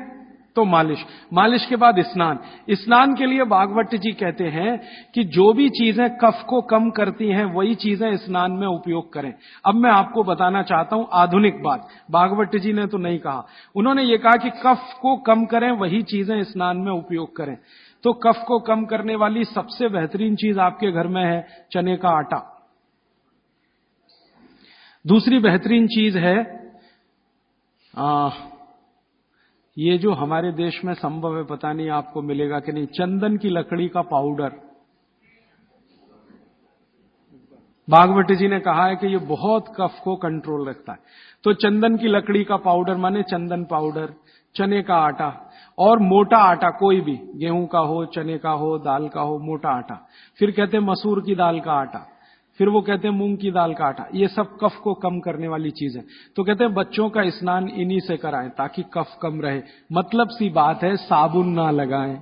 तो मालिश के बाद स्नान। स्नान के लिए भागवत जी कहते हैं कि जो भी चीजें कफ को कम करती हैं वही चीजें स्नान में उपयोग करें। अब मैं आपको बताना चाहता हूं आधुनिक बात, भागवत जी ने तो नहीं कहा। उन्होंने ये कहा कि कफ को कम करें वही चीजें स्नान में उपयोग करें। तो कफ को कम करने वाली सबसे बेहतरीन चीज आपके घर में है चने का आटा। दूसरी बेहतरीन चीज है ये जो हमारे देश में संभव है, पता नहीं आपको मिलेगा कि नहीं, चंदन की लकड़ी का पाउडर। भागवत जी ने कहा है कि ये बहुत कफ को कंट्रोल रखता है। तो चंदन की लकड़ी का पाउडर माने चंदन पाउडर, चने का आटा, और मोटा आटा कोई भी, गेहूं का हो, चने का हो, दाल का हो, मोटा आटा। फिर कहते हैं मसूर की दाल का आटा, फिर वो कहते हैं मूंग की दाल का आटा। ये सब कफ को कम करने वाली चीजें। तो कहते हैं बच्चों का स्नान इन्हीं से कराएं ताकि कफ कम रहे। मतलब सी बात है, साबुन ना लगाएं,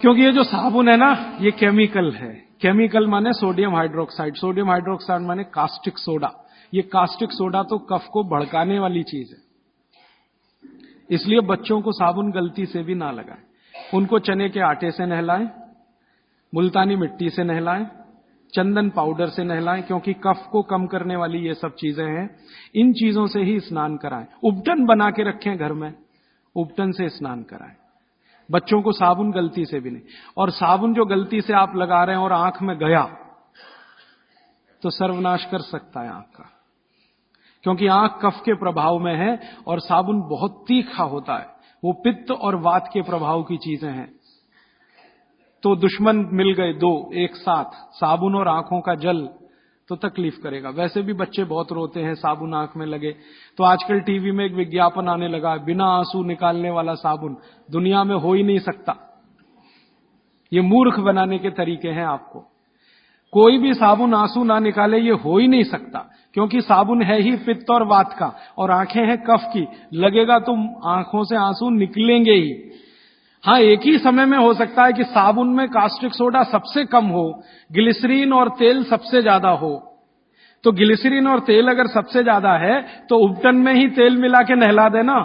क्योंकि ये जो साबुन है ना, ये केमिकल है। केमिकल माने सोडियम हाइड्रोक्साइड, सोडियम हाइड्रोक्साइड माने कास्टिक सोडा। ये कास्टिक सोडा तो कफ को भड़काने वाली चीज है, इसलिए बच्चों को साबुन गलती से भी ना लगाएं। उनको चने के आटे से नहलाएं, मुल्तानी मिट्टी से नहलाएं, चंदन पाउडर से नहलाएं, क्योंकि कफ को कम करने वाली ये सब चीजें हैं। इन चीजों से ही स्नान कराएं। उपटन बना के रखें घर में, उपटन से स्नान कराएं। बच्चों को साबुन गलती से भी नहीं। और साबुन जो गलती से आप लगा रहे हैं और आंख में गया तो सर्वनाश कर सकता है आंख का, क्योंकि आंख कफ के प्रभाव में है और साबुन बहुत तीखा होता है। वो पित्त और वात के प्रभाव की चीजें हैं। तो दुश्मन मिल गए दो एक साथ, साबुन और आंखों का जल, तो तकलीफ करेगा। वैसे भी बच्चे बहुत रोते हैं, साबुन आंख में लगे। तो आजकल टीवी में एक विज्ञापन आने लगा, बिना आंसू निकालने वाला साबुन दुनिया में हो ही नहीं सकता। ये मूर्ख बनाने के तरीके हैं आपको। कोई भी साबुन आंसू ना निकाले, ये हो ही नहीं सकता, क्योंकि साबुन है ही पित्त और वात का, और आंखें हैं कफ की। लगेगा तो आंखों से आंसू निकलेंगे ही। हाँ, एक ही समय में हो सकता है कि साबुन में कास्टिक सोडा सबसे कम हो, ग्लिसरीन और तेल सबसे ज्यादा हो। तो ग्लिसरीन और तेल अगर सबसे ज्यादा है तो उबटन में ही तेल मिला के नहला देना।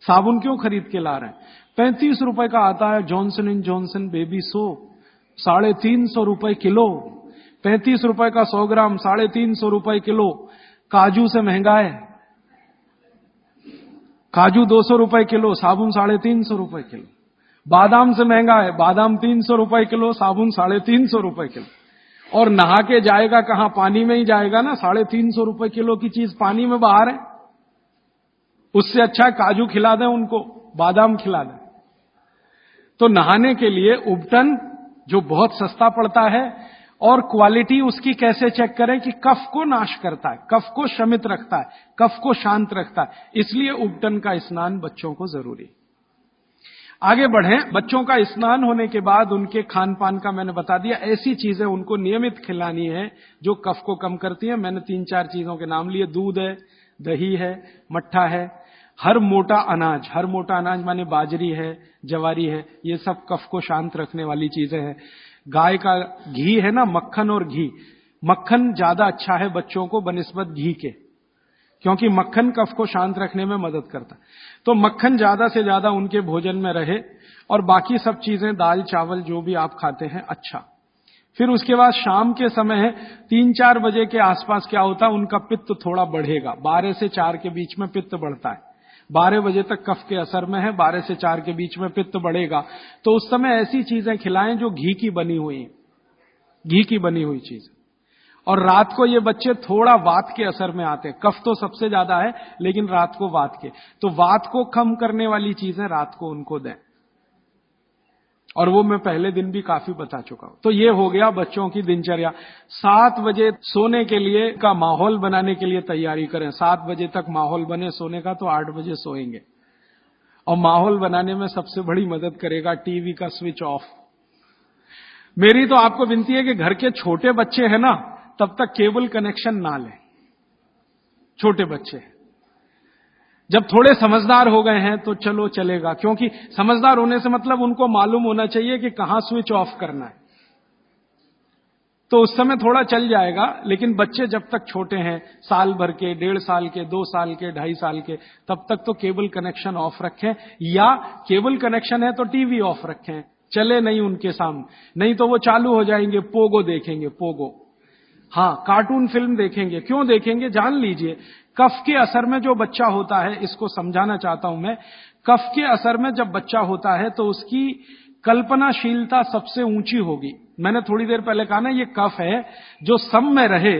साबुन क्यों खरीद के ला रहे हैं? 35 रुपए का आता है Johnson and Johnson baby soap, 350 रुपए किलो। 35 रुपए का 100 ग्राम, 350 रुपए किलो। काजू से महंगा है, काजू 200 रुपए किलो, साबुन 350 रुपए किलो। बादाम से महंगा है, बादाम 300 रुपए किलो, साबुन 350 रुपए किलो। और नहा के जाएगा कहां? पानी में ही जाएगा ना। 350 रुपए किलो की चीज पानी में बाहर है। उससे अच्छा काजू खिला दें उनको, बादाम खिला दें। तो नहाने के लिए उबटन जो बहुत सस्ता पड़ता है, और क्वालिटी उसकी कैसे चेक करें कि कफ को नाश करता है, कफ को शमित रखता है, कफ को शांत रखता है। इसलिए उबटन का स्नान बच्चों को जरूरी। आगे बढ़ें। बच्चों का स्नान होने के बाद उनके खान पान का मैंने बता दिया। ऐसी चीजें उनको नियमित खिलानी है जो कफ को कम करती है। मैंने 3-4 चीजों के नाम लिए। दूध है, दही है, मट्ठा है, हर मोटा अनाज माने बाजरी है, जवारी है, ये सब कफ को शांत रखने वाली चीजें हैं। गाय का घी है ना, मक्खन और घी। मक्खन ज्यादा अच्छा है बच्चों को बनिस्बत घी के, क्योंकि मक्खन कफ को शांत रखने में मदद करता है। तो मक्खन ज्यादा से ज्यादा उनके भोजन में रहे, और बाकी सब चीजें दाल चावल जो भी आप खाते हैं अच्छा। फिर उसके बाद शाम के समय 3-4 बजे के आसपास क्या होता है, उनका पित्त थोड़ा बढ़ेगा। 12 से 4 के बीच में पित्त बढ़ता है। 12 बजे तक कफ के असर में है, 12 से 4 के बीच में पित्त बढ़ेगा। तो उस समय ऐसी चीजें खिलाएं जो घी की बनी हुई चीज। और रात को ये बच्चे थोड़ा वात के असर में आते हैं। कफ तो सबसे ज्यादा है, लेकिन रात को वात के, तो वात को कम करने वाली चीजें रात को उनको दें। और वो मैं पहले दिन भी काफी बता चुका हूं। तो ये हो गया बच्चों की दिनचर्या। 7 बजे सोने के लिए का माहौल बनाने के लिए तैयारी करें। 7 बजे तक माहौल बने सोने का, तो 8 बजे सोएंगे। और माहौल बनाने में सबसे बड़ी मदद करेगा टीवी का स्विच ऑफ। मेरी तो आपको विनती है कि घर के छोटे बच्चे हैं ना, तब तक केबल कनेक्शन ना लें। छोटे बच्चे जब थोड़े समझदार हो गए हैं तो चलो चलेगा, क्योंकि समझदार होने से मतलब उनको मालूम होना चाहिए कि कहां स्विच ऑफ करना है। तो उस समय थोड़ा चल जाएगा। लेकिन बच्चे जब तक छोटे हैं, साल भर के, 1.5 साल के, 2 साल के, 2.5 साल के, तब तक तो केबल कनेक्शन ऑफ रखें, या केबल कनेक्शन है तो टीवी ऑफ रखें, चले नहीं उनके सामने। नहीं तो वो चालू हो जाएंगे, पोगो देखेंगे, पोगो। हाँ, कार्टून फिल्म देखेंगे। क्यों देखेंगे जान लीजिए। कफ के असर में जो बच्चा होता है, इसको समझाना चाहता हूं मैं। कफ के असर में जब बच्चा होता है तो उसकी कल्पनाशीलता सबसे ऊंची होगी। मैंने थोड़ी देर पहले कहा ना, ये कफ है जो सम में रहे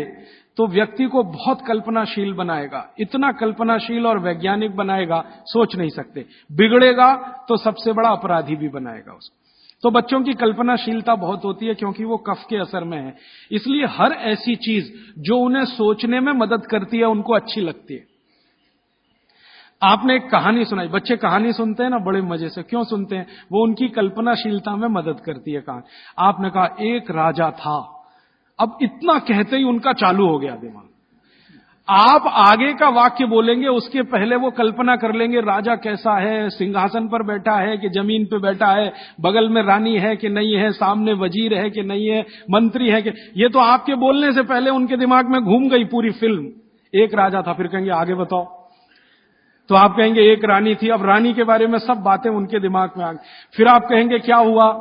तो व्यक्ति को बहुत कल्पनाशील बनाएगा। इतना कल्पनाशील और वैज्ञानिक बनाएगा, सोच नहीं सकते। बिगड़ेगा तो सबसे बड़ा अपराधी भी बनाएगा उसको। तो बच्चों की कल्पनाशीलता बहुत होती है, क्योंकि वो कफ के असर में है। इसलिए हर ऐसी चीज जो उन्हें सोचने में मदद करती है उनको अच्छी लगती है। आपने एक कहानी सुनाई, बच्चे कहानी सुनते हैं ना बड़े मजे से। क्यों सुनते हैं? वो उनकी कल्पनाशीलता में मदद करती है कहानी। आपने कहा एक राजा था, अब इतना कहते ही उनका चालू हो गया दिमाग। आप आगे का वाक्य बोलेंगे, उसके पहले वो कल्पना कर लेंगे राजा कैसा है, सिंहासन पर बैठा है कि जमीन पे बैठा है, बगल में रानी है कि नहीं है, सामने वजीर है कि नहीं है, मंत्री है कि। ये तो आपके बोलने से पहले उनके दिमाग में घूम गई पूरी फिल्म। एक राजा था, फिर कहेंगे आगे बताओ, तो आप कहेंगे एक रानी थी। अब रानी के बारे में सब बातें उनके दिमाग में आ गई। फिर आप कहेंगे क्या हुआ,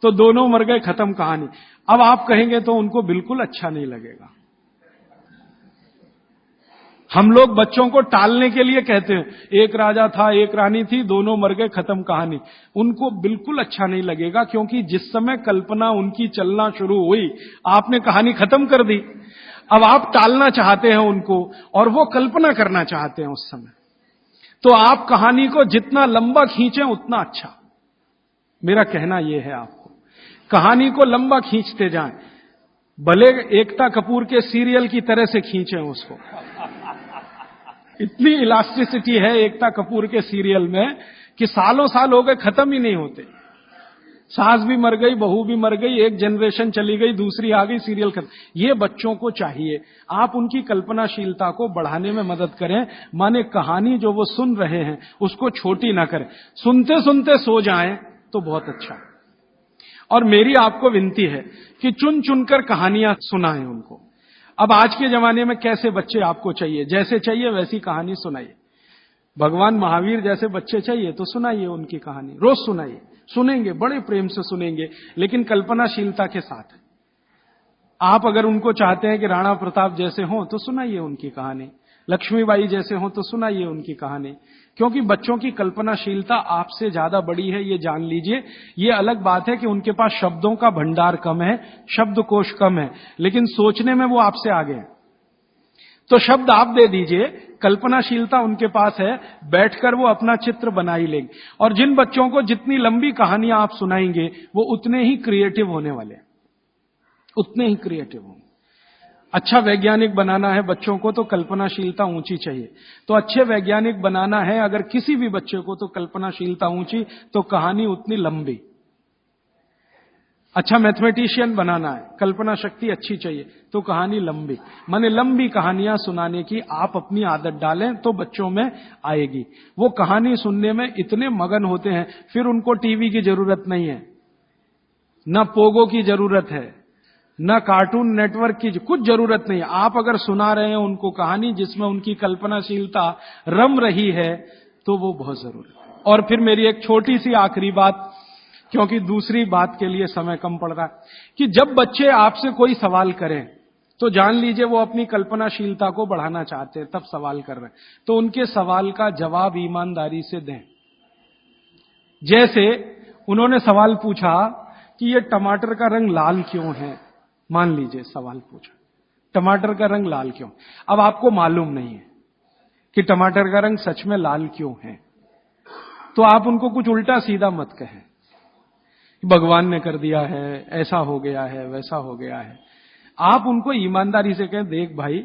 तो दोनों मर गए, खत्म कहानी। अब आप कहेंगे तो उनको बिल्कुल अच्छा नहीं लगेगा। हम लोग बच्चों को टालने के लिए कहते हैं, एक राजा था, एक रानी थी, दोनों मर गए, खत्म कहानी। उनको बिल्कुल अच्छा नहीं लगेगा, क्योंकि जिस समय कल्पना उनकी चलना शुरू हुई, आपने कहानी खत्म कर दी। अब आप टालना चाहते हैं उनको, और वो कल्पना करना चाहते हैं उस समय। तो आप कहानी को जितना लंबा खींचें उतना अच्छा। मेरा कहना यह है आपको, कहानी को लंबा खींचते जाएं। भले एकता कपूर के सीरियल की तरह से खींचे उसको। इतनी इलास्टिसिटी है एकता कपूर के सीरियल में कि सालों साल हो गए, खत्म ही नहीं होते। सास भी मर गई, बहू भी मर गई, एक जनरेशन चली गई, दूसरी आ गई, सीरियल खत्म। ये बच्चों को चाहिए आप उनकी कल्पनाशीलता को बढ़ाने में मदद करें। माने कहानी जो वो सुन रहे हैं उसको छोटी ना करें, सुनते सुनते सो जाएं तो बहुत अच्छा। और मेरी आपको विनती है कि चुन चुनकर कहानियां सुनाएं उनको। अब आज के जमाने में कैसे बच्चे आपको चाहिए, जैसे चाहिए वैसी कहानी सुनाइए। भगवान महावीर जैसे बच्चे चाहिए तो सुनाइए उनकी कहानी, रोज सुनाइए, सुनेंगे, बड़े प्रेम से सुनेंगे, लेकिन कल्पनाशीलता के साथ। आप अगर उनको चाहते हैं कि राणा प्रताप जैसे हों तो सुनाइए उनकी कहानी, लक्ष्मीबाई जैसे हों तो सुनाइए उनकी कहानी। क्योंकि बच्चों की कल्पनाशीलता आपसे ज्यादा बड़ी है, ये जान लीजिए। ये अलग बात है कि उनके पास शब्दों का भंडार कम है, शब्दकोश कम है, लेकिन सोचने में वो आपसे आगे है। तो शब्द आप दे दीजिए, कल्पनाशीलता उनके पास है, बैठकर वो अपना चित्र बना ही लेंगे। और जिन बच्चों को जितनी लंबी कहानियां आप सुनाएंगे वो उतने ही क्रिएटिव होने वाले, उतने ही क्रिएटिव होंगे। अच्छा वैज्ञानिक बनाना है बच्चों को तो कल्पनाशीलता ऊंची चाहिए। तो अच्छे वैज्ञानिक बनाना है अगर किसी भी बच्चे को तो कल्पनाशीलता ऊंची, तो कहानी उतनी लंबी। अच्छा मैथमेटिशियन बनाना है, कल्पना शक्ति अच्छी चाहिए तो कहानी लंबी। माने लंबी कहानियां सुनाने की आप अपनी आदत डालें तो बच्चों में आएगी। वो कहानी सुनने में इतने मगन होते हैं, फिर उनको टीवी की जरूरत नहीं है, न पोगो की जरूरत है, न कार्टून नेटवर्क की कुछ जरूरत नहीं। आप अगर सुना रहे हैं उनको कहानी जिसमें उनकी कल्पनाशीलता रम रही है तो वो बहुत जरूरी है। और फिर मेरी एक छोटी सी आखिरी बात, क्योंकि दूसरी बात के लिए समय कम पड़ रहा है, कि जब बच्चे आपसे कोई सवाल करें तो जान लीजिए वो अपनी कल्पनाशीलता को बढ़ाना चाहते हैं, तब सवाल कर रहे हैं। तो उनके सवाल का जवाब ईमानदारी से दें। जैसे उन्होंने सवाल पूछा कि ये टमाटर का रंग लाल क्यों है, मान लीजिए सवाल पूछा टमाटर का रंग लाल क्यों। अब आपको मालूम नहीं है कि टमाटर का रंग सच में लाल क्यों है, तो आप उनको कुछ उल्टा सीधा मत कहें, भगवान ने कर दिया है, ऐसा हो गया है, वैसा हो गया है। आप उनको ईमानदारी से कहें, देख भाई,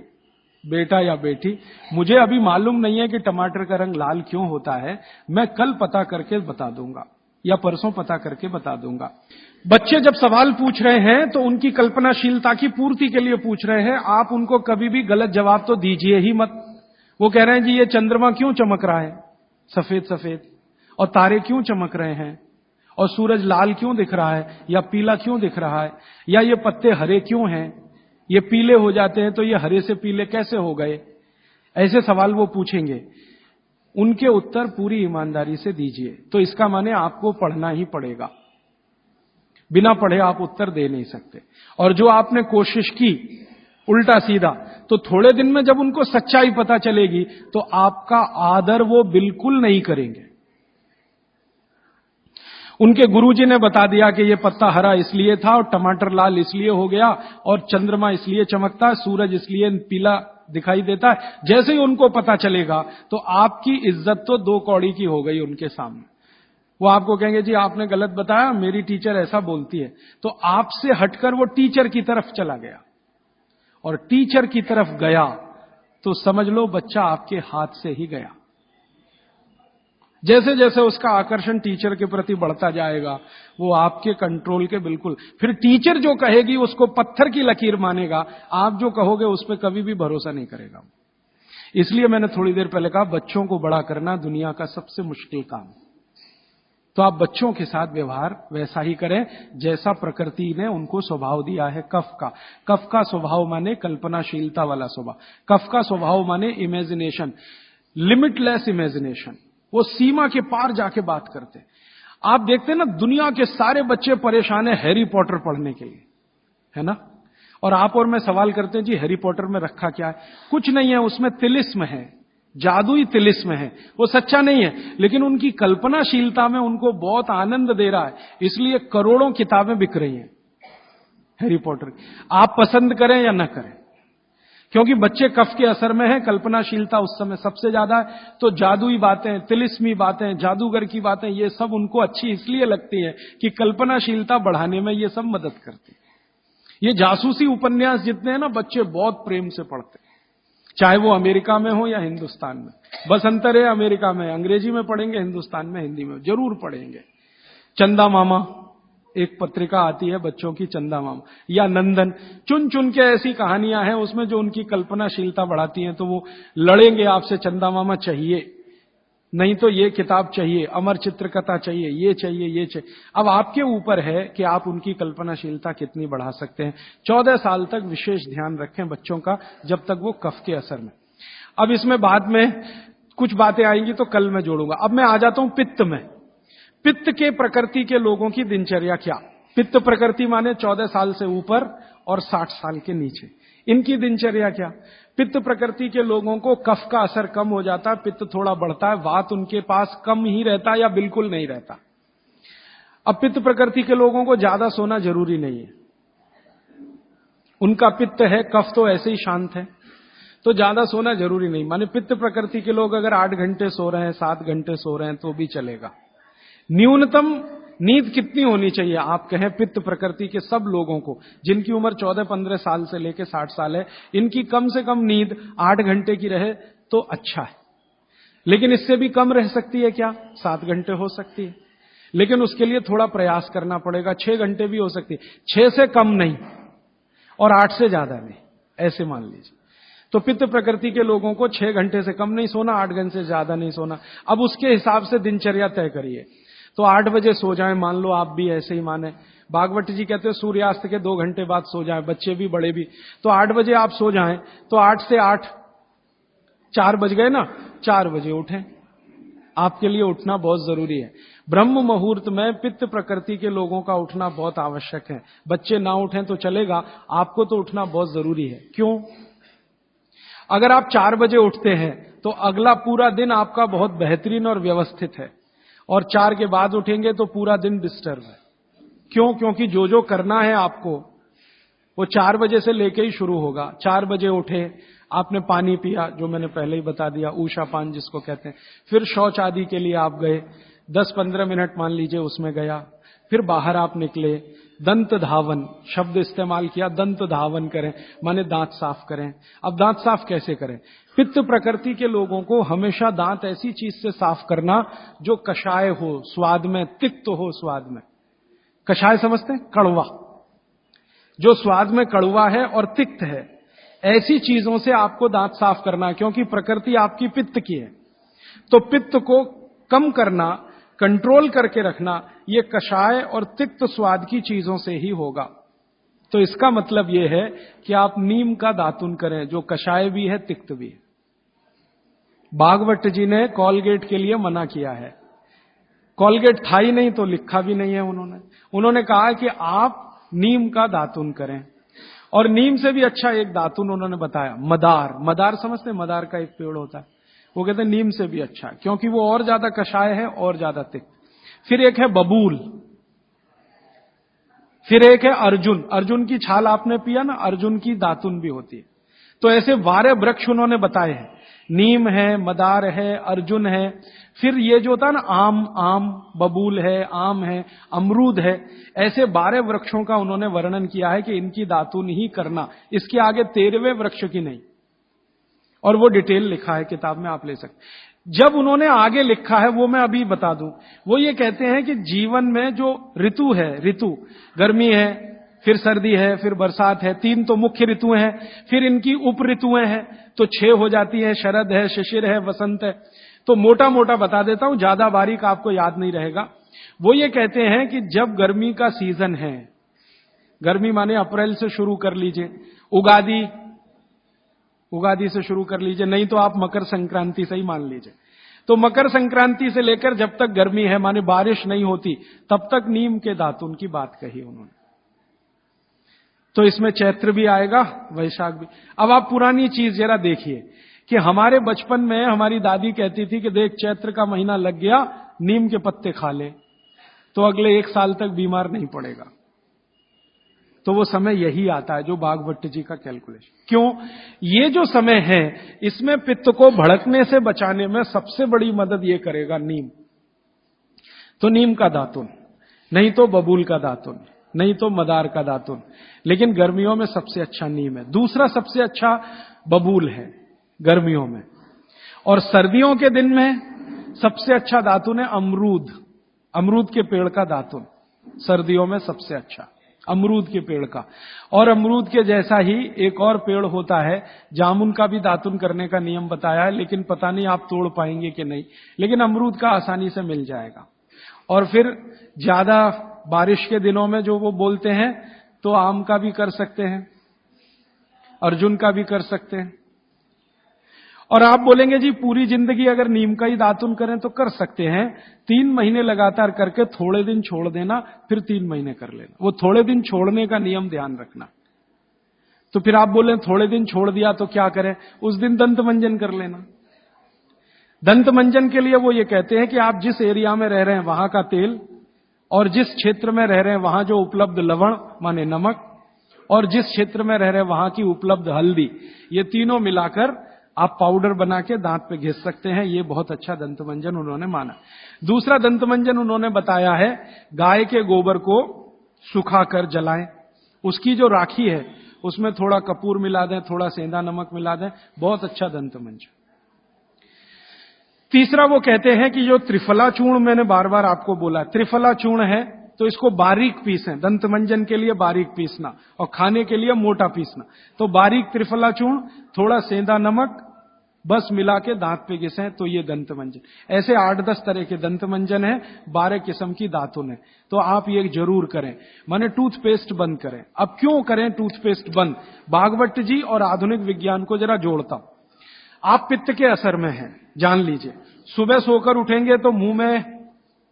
बेटा या बेटी, मुझे अभी मालूम नहीं है कि टमाटर का रंग लाल क्यों होता है, मैं कल पता करके बता दूंगा या परसों पता करके बता दूंगा। बच्चे जब सवाल पूछ रहे हैं तो उनकी कल्पनाशीलता की पूर्ति के लिए पूछ रहे हैं, आप उनको कभी भी गलत जवाब तो दीजिए ही मत। वो कह रहे हैं जी ये चंद्रमा क्यों चमक रहा है सफेद सफेद, और तारे क्यों चमक रहे हैं, और सूरज लाल क्यों दिख रहा है या पीला क्यों दिख रहा है, या ये पत्ते हरे क्यों हैं, ये पीले हो जाते हैं तो ये हरे से पीले कैसे हो गए। ऐसे सवाल वो पूछेंगे, उनके उत्तर पूरी ईमानदारी से दीजिए। तो इसका माने आपको पढ़ना ही पड़ेगा, बिना पढ़े आप उत्तर दे नहीं सकते। और जो आपने कोशिश की उल्टा सीधा, तो थोड़े दिन में जब उनको सच्चाई पता चलेगी तो आपका आदर वो बिल्कुल नहीं करेंगे। उनके गुरुजी ने बता दिया कि ये पत्ता हरा इसलिए था और टमाटर लाल इसलिए हो गया और चंद्रमा इसलिए चमकता है, सूरज इसलिए पीला दिखाई देता है। जैसे ही उनको पता चलेगा तो आपकी इज्जत तो 2 कौड़ी की हो गई उनके सामने। वो आपको कहेंगे जी आपने गलत बताया, मेरी टीचर ऐसा बोलती है। तो आपसे हटकर वो टीचर की तरफ चला गया, और टीचर की तरफ गया तो समझ लो बच्चा आपके हाथ से ही गया। जैसे जैसे उसका आकर्षण टीचर के प्रति बढ़ता जाएगा वो आपके कंट्रोल के बिल्कुल, फिर टीचर जो कहेगी उसको पत्थर की लकीर मानेगा, आप जो कहोगे उस पर कभी भी भरोसा नहीं करेगा। इसलिए मैंने थोड़ी देर पहले कहा बच्चों को बड़ा करना दुनिया का सबसे मुश्किल काम। तो आप बच्चों के साथ व्यवहार वैसा ही करें जैसा प्रकृति ने उनको स्वभाव दिया है। कफ का स्वभाव माने कल्पनाशीलता वाला स्वभाव, कफ का स्वभाव माने इमेजिनेशन, लिमिटलेस इमेजिनेशन। वो सीमा के पार जाके बात करते हैं। आप देखते हैं ना दुनिया के सारे बच्चे परेशान है हैरी पॉटर पढ़ने के लिए, है ना, और आप और मैं सवाल करते हैं जी हैरी पॉटर में रखा क्या है। कुछ नहीं है, उसमें तिलिस्म है, जादुई तिलिस्म है, वो सच्चा नहीं है, लेकिन उनकी कल्पनाशीलता में उनको बहुत आनंद दे रहा है, इसलिए करोड़ों किताबें बिक रही हैं हैरी पॉटर। आप पसंद करें या न करें, क्योंकि बच्चे कफ के असर में हैं, कल्पनाशीलता उस समय सबसे ज्यादा है। तो जादुई बातें, तिलिस्मी बातें, जादूगर की बातें, ये सब उनको अच्छी इसलिए लगती है कि कल्पनाशीलता बढ़ाने में ये सब मदद करती है। ये जासूसी उपन्यास जितने हैं ना, बच्चे बहुत प्रेम से पढ़ते हैं, चाहे वो अमेरिका में हो या हिंदुस्तान में। बस अंतर है, अमेरिका में अंग्रेजी में पढ़ेंगे, हिंदुस्तान में हिंदी में जरूर पढ़ेंगे। चंदा मामा एक पत्रिका आती है बच्चों की, चंदा मामा या नंदन, चुन चुन के ऐसी कहानियां हैं उसमें जो उनकी कल्पनाशीलता बढ़ाती हैं। तो वो लड़ेंगे आपसे, चंदा मामा चाहिए, नहीं तो ये किताब चाहिए, अमर चित्रकथा चाहिए, ये चाहिए, ये चाहिए। अब आपके ऊपर है कि आप उनकी कल्पनाशीलता कितनी बढ़ा सकते हैं। 14 साल तक विशेष ध्यान रखें बच्चों का, जब तक वो कफ के असर में। अब इसमें बाद में कुछ बातें आएंगी तो कल मैं जोड़ूंगा। अब मैं आ जाता हूं पित्त में। पित्त के प्रकृति के लोगों की दिनचर्या क्या? पित्त प्रकृति माने 14 साल से ऊपर और 60 साल के नीचे, इनकी दिनचर्या क्या? पित्त प्रकृति के लोगों को कफ का असर कम हो जाता है, पित्त थोड़ा बढ़ता है, वात उनके पास कम ही रहता है या बिल्कुल नहीं रहता। अब पित्त प्रकृति के लोगों को ज्यादा सोना जरूरी नहीं है, उनका पित्त है, कफ तो ऐसे ही शांत है, तो ज्यादा सोना जरूरी नहीं। माने पित्त प्रकृति के लोग अगर 8 घंटे सो रहे हैं, 7 घंटे सो रहे हैं तो भी चलेगा। न्यूनतम नींद कितनी होनी चाहिए? आप कहें पित्त प्रकृति के सब लोगों को, जिनकी उम्र 14-15 साल से लेकर 60 साल है, इनकी कम से कम नींद 8 घंटे की रहे तो अच्छा है। लेकिन इससे भी कम रह सकती है क्या? 7 घंटे हो सकती है, लेकिन उसके लिए थोड़ा प्रयास करना पड़ेगा। 6 घंटे भी हो सकती है, 6 से कम नहीं और 8 से ज्यादा नहीं, ऐसे मान लीजिए। तो पित्त प्रकृति के लोगों को 6 घंटे से कम नहीं सोना, 8 घंटे से ज्यादा नहीं सोना। अब उसके हिसाब से दिनचर्या तय करिए। तो 8 बजे सो जाएं, मान लो आप भी ऐसे ही माने। भागवत जी कहते हैं सूर्यास्त के 2 घंटे बाद सो जाएं, बच्चे भी बड़े भी। तो 8 बजे आप सो जाएं, तो 8 से 8 4 बज गए ना, 4 बजे उठें। आपके लिए उठना बहुत जरूरी है। ब्रह्म मुहूर्त में पित्त प्रकृति के लोगों का उठना बहुत आवश्यक है। बच्चे ना उठें तो चलेगा, आपको तो उठना बहुत जरूरी है। क्यों? अगर आप 4 बजे उठते हैं तो अगला पूरा दिन आपका बहुत बेहतरीन और व्यवस्थित है, और 4 के बाद उठेंगे तो पूरा दिन डिस्टर्ब है। क्यों? क्योंकि जो जो करना है आपको वो 4 बजे से लेके ही शुरू होगा। 4 बजे उठे, आपने पानी पिया, जो मैंने पहले ही बता दिया, ऊषा पान जिसको कहते हैं। फिर शौच आदि के लिए आप गए, 10-15 मिनट मान लीजिए उसमें गया। फिर बाहर आप निकले, दंत धावन शब्द इस्तेमाल किया, दंत धावन करें माने दांत साफ करें। अब दांत साफ कैसे करें? पित्त प्रकृति के लोगों को हमेशा दांत ऐसी चीज से साफ करना जो कषाय हो, स्वाद में तिक्त हो। स्वाद में कषाय समझते हैं? कड़वा, जो स्वाद में कड़वा है और तिक्त है, ऐसी चीजों से आपको दांत साफ करना, क्योंकि प्रकृति आपकी पित्त की है। तो पित्त को कम करना, कंट्रोल करके रखना, ये कषाय और तिक्त स्वाद की चीजों से ही होगा। तो इसका मतलब यह है कि आप नीम का दातुन करें, जो कषाय भी है, तिक्त भी है। भागवत जी ने कॉलगेट के लिए मना किया है। कॉलगेट था ही नहीं तो लिखा भी नहीं है उन्होंने कहा कि आप नीम का दातुन करें। और नीम से भी अच्छा एक दातुन उन्होंने बताया, मदार। मदार समझते हैं? मदार का एक पेड़ होता है, वो कहते हैं नीम से भी अच्छा, क्योंकि वो और ज्यादा कषाय है और ज्यादा तिक्त। फिर एक है बबूल, फिर एक है अर्जुन। अर्जुन की छाल आपने पिया ना, अर्जुन की दातुन भी होती है। तो ऐसे 12 वृक्ष उन्होंने बताए हैं, नीम है, मदार है, अर्जुन है। फिर ये जो होता है ना आम, बबूल है, आम है, अमरूद है, ऐसे 12 वृक्षों का उन्होंने वर्णन किया है कि इनकी दातुन ही करना, इसके आगे 13वें वृक्ष की नहीं। और वो डिटेल लिखा है किताब में, आप ले सकते। जब उन्होंने आगे लिखा है वो मैं अभी बता दूं। वो ये कहते हैं कि जीवन में जो ऋतु है, ऋतु गर्मी है, फिर सर्दी है, फिर बरसात है, 3 तो मुख्य ऋतुएं हैं, फिर इनकी उप ऋतुएं हैं, तो 6 हो जाती हैं। शरद है, शिशिर है, वसंत है। तो मोटा मोटा बता देता हूं, ज्यादा बारीक आपको याद नहीं रहेगा। वो ये कहते हैं कि जब गर्मी का सीजन है, गर्मी माने अप्रैल से शुरू कर लीजिए, उगादी से शुरू कर लीजिए, नहीं तो आप मकर संक्रांति से ही मान लीजिए। तो मकर संक्रांति से लेकर जब तक गर्मी है, माने बारिश नहीं होती, तब तक नीम के दातुन की बात कही उन्होंने। तो इसमें चैत्र भी आएगा, वैशाख भी। अब आप पुरानी चीज जरा देखिए कि हमारे बचपन में हमारी दादी कहती थी कि देख चैत्र का महीना लग गया, नीम के पत्ते खा ले तो अगले 1 साल तक बीमार नहीं पड़ेगा। तो वो समय यही आता है जो भागवत जी का कैलकुलेशन। क्यों? ये जो समय है इसमें पित्त को भड़कने से बचाने में सबसे बड़ी मदद ये करेगा नीम। तो नीम का दातुन, नहीं तो बबूल का दातुन, नहीं तो मदार का दातुन। लेकिन गर्मियों में सबसे अच्छा नीम है। दूसरा सबसे अच्छा बबूल है गर्मियों में। और सर्दियों के दिन में सबसे अच्छा दातुन है अमरूद। अमरूद के पेड़ का दातुन सर्दियों में सबसे अच्छा, अमरूद के पेड़ का। और अमरूद के जैसा ही एक और पेड़ होता है, जामुन का भी दातुन करने का नियम बताया है, लेकिन पता नहीं आप तोड़ पाएंगे कि नहीं, लेकिन अमरूद का आसानी से मिल जाएगा। और फिर ज्यादा बारिश के दिनों में जो वो बोलते हैं, तो आम का भी कर सकते हैं, अर्जुन का भी कर सकते हैं। और आप बोलेंगे जी पूरी जिंदगी अगर नीम का ही दातुन करें तो कर सकते हैं। 3 महीने लगातार करके थोड़े दिन छोड़ देना, फिर 3 महीने कर लेना। वो थोड़े दिन छोड़ने का नियम ध्यान रखना। तो फिर आप बोले थोड़े दिन छोड़ दिया तो क्या करें? उस दिन दंत मंजन कर लेना। दंत मंजन के लिए वो ये कहते हैं कि आप जिस एरिया में रह रहे हैं वहां का तेल, और जिस क्षेत्र में रह रहे हैं वहां जो उपलब्ध लवण माने नमक, और जिस क्षेत्र में रह रहे हैं वहां की उपलब्ध हल्दी, ये तीनों मिलाकर आप पाउडर बना के दांत पे घिस सकते हैं। ये बहुत अच्छा दंतमंजन उन्होंने माना। दूसरा दंतमंजन उन्होंने बताया है गाय के गोबर को सुखाकर जलाएं, उसकी जो राखी है उसमें थोड़ा कपूर मिला दें, थोड़ा सेंधा नमक मिला दें, बहुत अच्छा दंतमंजन। तीसरा वो कहते हैं कि जो त्रिफला चूर्ण मैंने बार बार आपको बोला, त्रिफला चूर्ण है तो इसको बारीक पीसें। दंतमंजन के लिए बारीक पीसना और खाने के लिए मोटा पीसना। तो बारीक त्रिफला चूर्ण, थोड़ा सेंधा नमक, बस मिला के दांत पे घिसें तो ये दंतमंजन। ऐसे 8-10 तरह के दंतमंजन है, 12 किस्म की दातुन है। तो आप ये जरूर करें, माने टूथपेस्ट बंद करें। अब क्यों करें टूथपेस्ट बंद? भागवत जी और आधुनिक विज्ञान को जरा जोड़ता हूं। आप पित्त के असर में हैं, जान लीजिए। सुबह सोकर उठेंगे तो मुंह में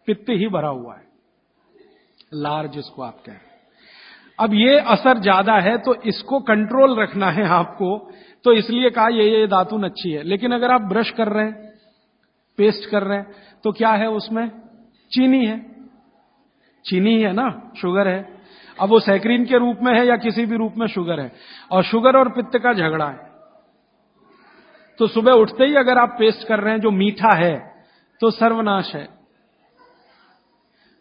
पित्त ही भरा हुआ है, लार जिसको आप कह रहे हैं। अब ये असर ज्यादा है तो इसको कंट्रोल रखना है आपको, तो इसलिए कहा ये दातुन अच्छी है। लेकिन अगर आप ब्रश कर रहे हैं, पेस्ट कर रहे हैं, तो क्या है उसमें? चीनी है, चीनी है ना, शुगर है। अब वो सैकरीन के रूप में है या किसी भी रूप में शुगर है, और शुगर और पित्त का झगड़ा है। तो सुबह उठते ही अगर आप पेस्ट कर रहे हैं जो मीठा है, तो सर्वनाश है।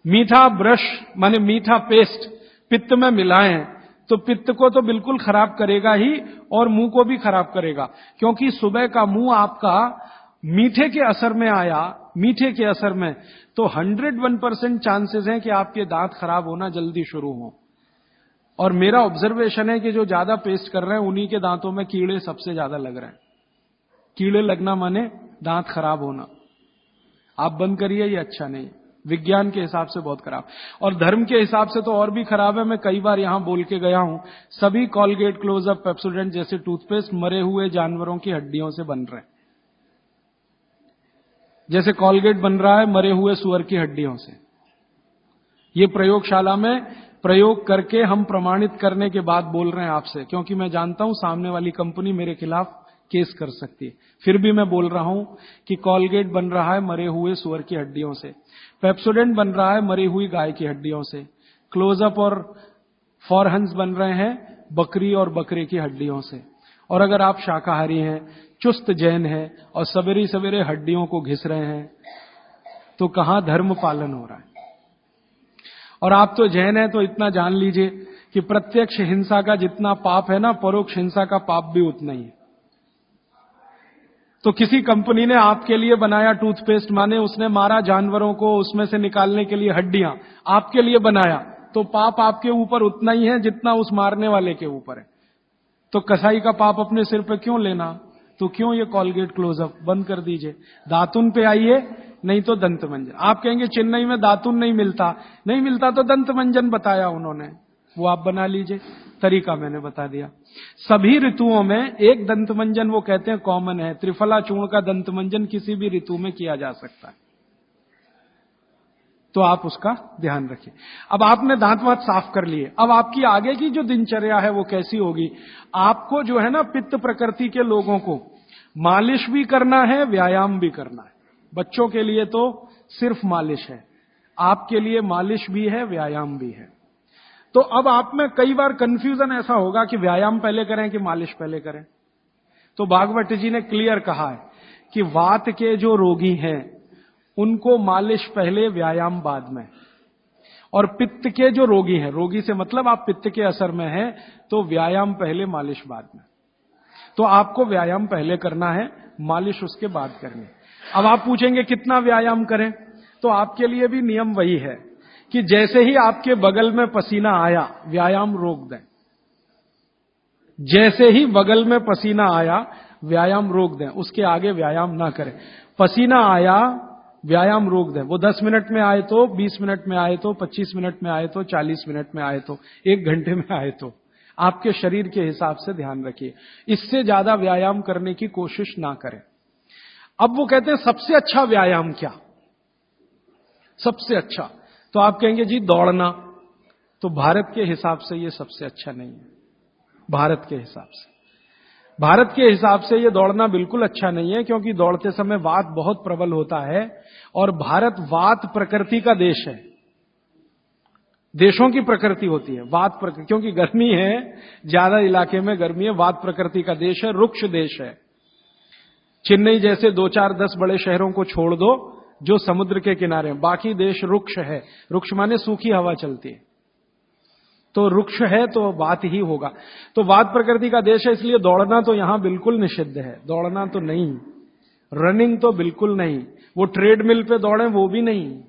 मीठा ब्रश माने मीठा पेस्ट पित्त में मिलाएं तो पित्त को तो बिल्कुल खराब करेगा ही, और मुंह को भी खराब करेगा। क्योंकि सुबह का मुंह आपका मीठे के असर में आया, मीठे के असर में, तो 101% चांसेस हैं कि आपके दांत खराब होना जल्दी शुरू हो। और मेरा ऑब्जर्वेशन है कि जो ज्यादा पेस्ट कर रहे हैं उन्हीं के दांतों में कीड़े सबसे ज्यादा लग रहे हैं। कीड़े लगना माने दांत खराब होना। आप बंद करिए, ये अच्छा नहीं, विज्ञान के हिसाब से बहुत खराब, और धर्म के हिसाब से तो और भी खराब है। मैं कई बार यहां बोल के गया हूं, सभी कॉलगेट, क्लोजअप, पेप्सोडेंट जैसे टूथपेस्ट मरे हुए जानवरों की हड्डियों से बन रहे हैं। जैसे कॉलगेट बन रहा है मरे हुए सुअर की हड्डियों से। ये प्रयोगशाला में प्रयोग करके हम प्रमाणित करने के बाद बोल रहे हैं आपसे, क्योंकि मैं जानता हूं सामने वाली कंपनी मेरे खिलाफ केस कर सकती है। फिर भी मैं बोल रहा हूं कि कॉलगेट बन रहा है मरे हुए सुअर की हड्डियों से, पेप्सोडेंट बन रहा है मरी हुई गाय की हड्डियों से, क्लोजअप और फॉरहंस बन रहे हैं बकरी और बकरे की हड्डियों से। और अगर आप शाकाहारी हैं, चुस्त जैन हैं और सवेरे सवेरे हड्डियों को घिस रहे हैं, तो कहां धर्म पालन हो रहा है? और आप तो जैन हैं तो इतना जान लीजिए कि प्रत्यक्ष हिंसा का जितना पाप है ना, परोक्ष हिंसा का पाप भी उतना ही है। तो किसी कंपनी ने आपके लिए बनाया टूथपेस्ट, माने उसने मारा जानवरों को, उसमें से निकालने के लिए हड्डियां आपके लिए बनाया, तो पाप आपके ऊपर उतना ही है जितना उस मारने वाले के ऊपर है। तो कसाई का पाप अपने सिर पे क्यों लेना? तो क्यों ये कॉलगेट, क्लोजअप बंद कर दीजिए। दातुन पे आइए, नहीं तो दंतमंजन। आप कहेंगे चेन्नई में दातुन नहीं मिलता, नहीं मिलता तो दंतमंजन बताया उन्होंने, वो आप बना लीजिए। तरीका मैंने बता दिया। सभी ऋतुओं में एक दंतमंजन वो कहते हैं कॉमन है। त्रिफला चूर्ण का दंतमंजन किसी भी ऋतु में किया जा सकता है, तो आप उसका ध्यान रखिए। अब आपने दांत वात साफ कर लिए, अब आपकी आगे की जो दिनचर्या है वो कैसी होगी? आपको जो है ना, पित्त प्रकृति के लोगों को मालिश भी करना है, व्यायाम भी करना है। बच्चों के लिए तो सिर्फ मालिश है, आपके लिए मालिश भी है, व्यायाम भी है। तो अब आप में कई बार कंफ्यूजन ऐसा होगा कि व्यायाम पहले करें कि मालिश पहले करें। तो भागवत जी ने क्लियर कहा है कि वात के जो रोगी हैं उनको मालिश पहले, व्यायाम बाद में। और पित्त के जो रोगी हैं, रोगी से मतलब आप पित्त के असर में हैं, तो व्यायाम पहले, मालिश बाद में। तो आपको व्यायाम पहले करना है, मालिश उसके बाद करनी है। अब आप पूछेंगे कितना व्यायाम करें, तो आपके लिए भी नियम वही है कि जैसे ही आपके बगल में पसीना आया, व्यायाम रोक दें। जैसे ही बगल में पसीना आया, व्यायाम रोक दें, उसके आगे व्यायाम ना करें। पसीना आया, व्यायाम रोक दें। वो 10 मिनट में आए तो, 20 मिनट में आए तो, 25 मिनट में आए तो, 40 मिनट में आए तो, 1 घंटे में आए तो, आपके शरीर के हिसाब से ध्यान रखिए। इससे ज्यादा व्यायाम करने की कोशिश ना करें। अब वो कहते हैं सबसे अच्छा व्यायाम क्या? सबसे अच्छा, तो आप कहेंगे जी दौड़ना। तो भारत के हिसाब से ये सबसे अच्छा नहीं है। भारत के हिसाब से ये दौड़ना बिल्कुल अच्छा नहीं है, क्योंकि दौड़ते समय वात बहुत प्रबल होता है, और भारत वात प्रकृति का देश है। देशों की प्रकृति होती है वात प्रकृति, क्योंकि गर्मी है, ज्यादा इलाके में गर्मी है, वात प्रकृति का देश है, रुक्ष देश है। चेन्नई जैसे 2, 4, 10 बड़े शहरों को छोड़ दो जो समुद्र के किनारे, बाकी देश रुक्ष है। रुक्ष माने सूखी हवा चलती है, तो रुक्ष है तो वात ही होगा। तो वात प्रकृति का देश है, इसलिए दौड़ना तो यहां बिल्कुल निषिद्ध है। दौड़ना तो नहीं, रनिंग तो बिल्कुल नहीं, वो ट्रेडमिल पे दौड़ें वो भी नहीं,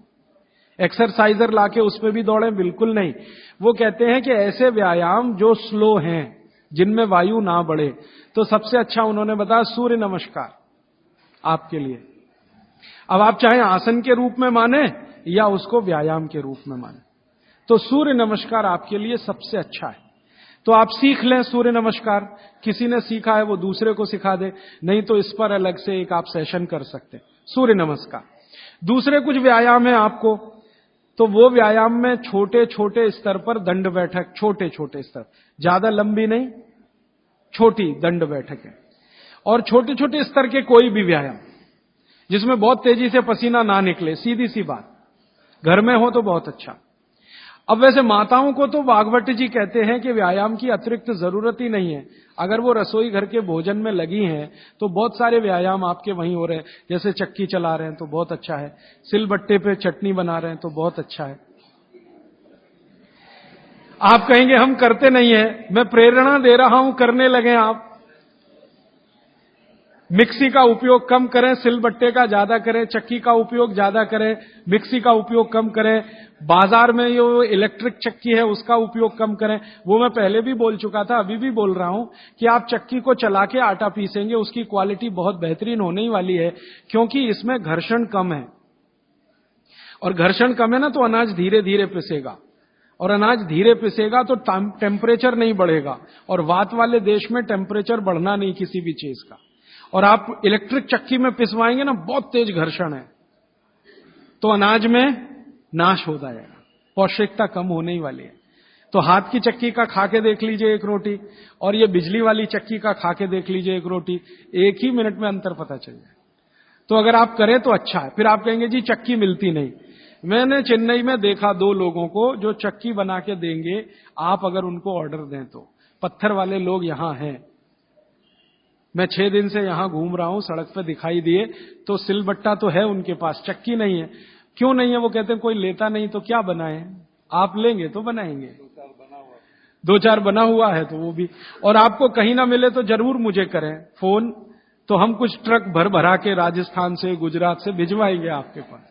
एक्सरसाइजर लाके उस पे भी दौड़ें बिल्कुल नहीं। वो कहते हैं कि ऐसे व्यायाम जो स्लो हैं, जिनमें वायु ना बढ़े, तो सबसे अच्छा उन्होंने बताया सूर्य नमस्कार आपके लिए। अब आप चाहे आसन के रूप में माने या उसको व्यायाम के रूप में माने, तो सूर्य नमस्कार आपके लिए सबसे अच्छा है। तो आप सीख लें सूर्य नमस्कार, किसी ने सीखा है वो दूसरे को सिखा दे, नहीं तो इस पर अलग से एक आप सेशन कर सकते हैं सूर्य नमस्कार। दूसरे कुछ व्यायाम है आपको, तो वो व्यायाम में छोटे छोटे स्तर पर दंड बैठक, छोटे छोटे स्तर, ज्यादा लंबी नहीं, छोटी दंड बैठक है। और छोटे छोटे स्तर के कोई भी व्यायाम जिसमें बहुत तेजी से पसीना ना निकले, सीधी सी बात, घर में हो तो बहुत अच्छा। अब वैसे माताओं को तो वाघभट्ट जी कहते हैं कि व्यायाम की अतिरिक्त जरूरत ही नहीं है। अगर वो रसोई घर के भोजन में लगी हैं तो बहुत सारे व्यायाम आपके वहीं हो रहे हैं। जैसे चक्की चला रहे हैं तो बहुत अच्छा है, सिलबट्टे पे चटनी बना रहे हैं तो बहुत अच्छा है। आप कहेंगे हम करते नहीं है, मैं प्रेरणा दे रहा हूं, करने लगे आप। मिक्सी का उपयोग कम करें, सिलबट्टे का ज्यादा करें, चक्की का उपयोग ज्यादा करें, मिक्सी का उपयोग कम करें, बाजार में जो इलेक्ट्रिक चक्की है उसका उपयोग कम करें। वो मैं पहले भी बोल चुका था, अभी भी बोल रहा हूं कि आप चक्की को चला के आटा पीसेंगे, उसकी क्वालिटी बहुत बेहतरीन होने ही वाली है, क्योंकि इसमें घर्षण कम है। और घर्षण कम है ना, तो अनाज धीरे धीरे पिसेगा, और अनाज धीरे पिसेगा तो टेम्परेचर नहीं बढ़ेगा। और वात वाले देश में टेम्परेचर बढ़ना नहीं किसी भी चीज का। और आप इलेक्ट्रिक चक्की में पिसवाएंगे ना, बहुत तेज घर्षण है, तो अनाज में नाश हो जाएगा, पौष्टिकता कम होने ही वाली है। तो हाथ की चक्की का खा के देख लीजिए एक रोटी, और ये बिजली वाली चक्की का खा के देख लीजिए एक रोटी, एक ही मिनट में अंतर पता चल जाए। तो अगर आप करें तो अच्छा है। फिर आप कहेंगे जी चक्की मिलती नहीं। मैंने चेन्नई में देखा 2 लोगों को जो चक्की बना के देंगे, आप अगर उनको ऑर्डर दें तो। पत्थर वाले लोग यहां हैं, मैं 6 दिन से यहां घूम रहा हूं, सड़क पे दिखाई दिए, तो सिलबट्टा तो है उनके पास, चक्की नहीं है। क्यों नहीं है? वो कहते हैं कोई लेता नहीं तो क्या बनाए, आप लेंगे तो बनाएंगे। 2-4 बना हुआ है तो वो भी। और आपको कहीं ना मिले तो जरूर मुझे करें फोन, तो हम कुछ ट्रक भर भरा के राजस्थान से, गुजरात से भिजवाएंगे आपके पास।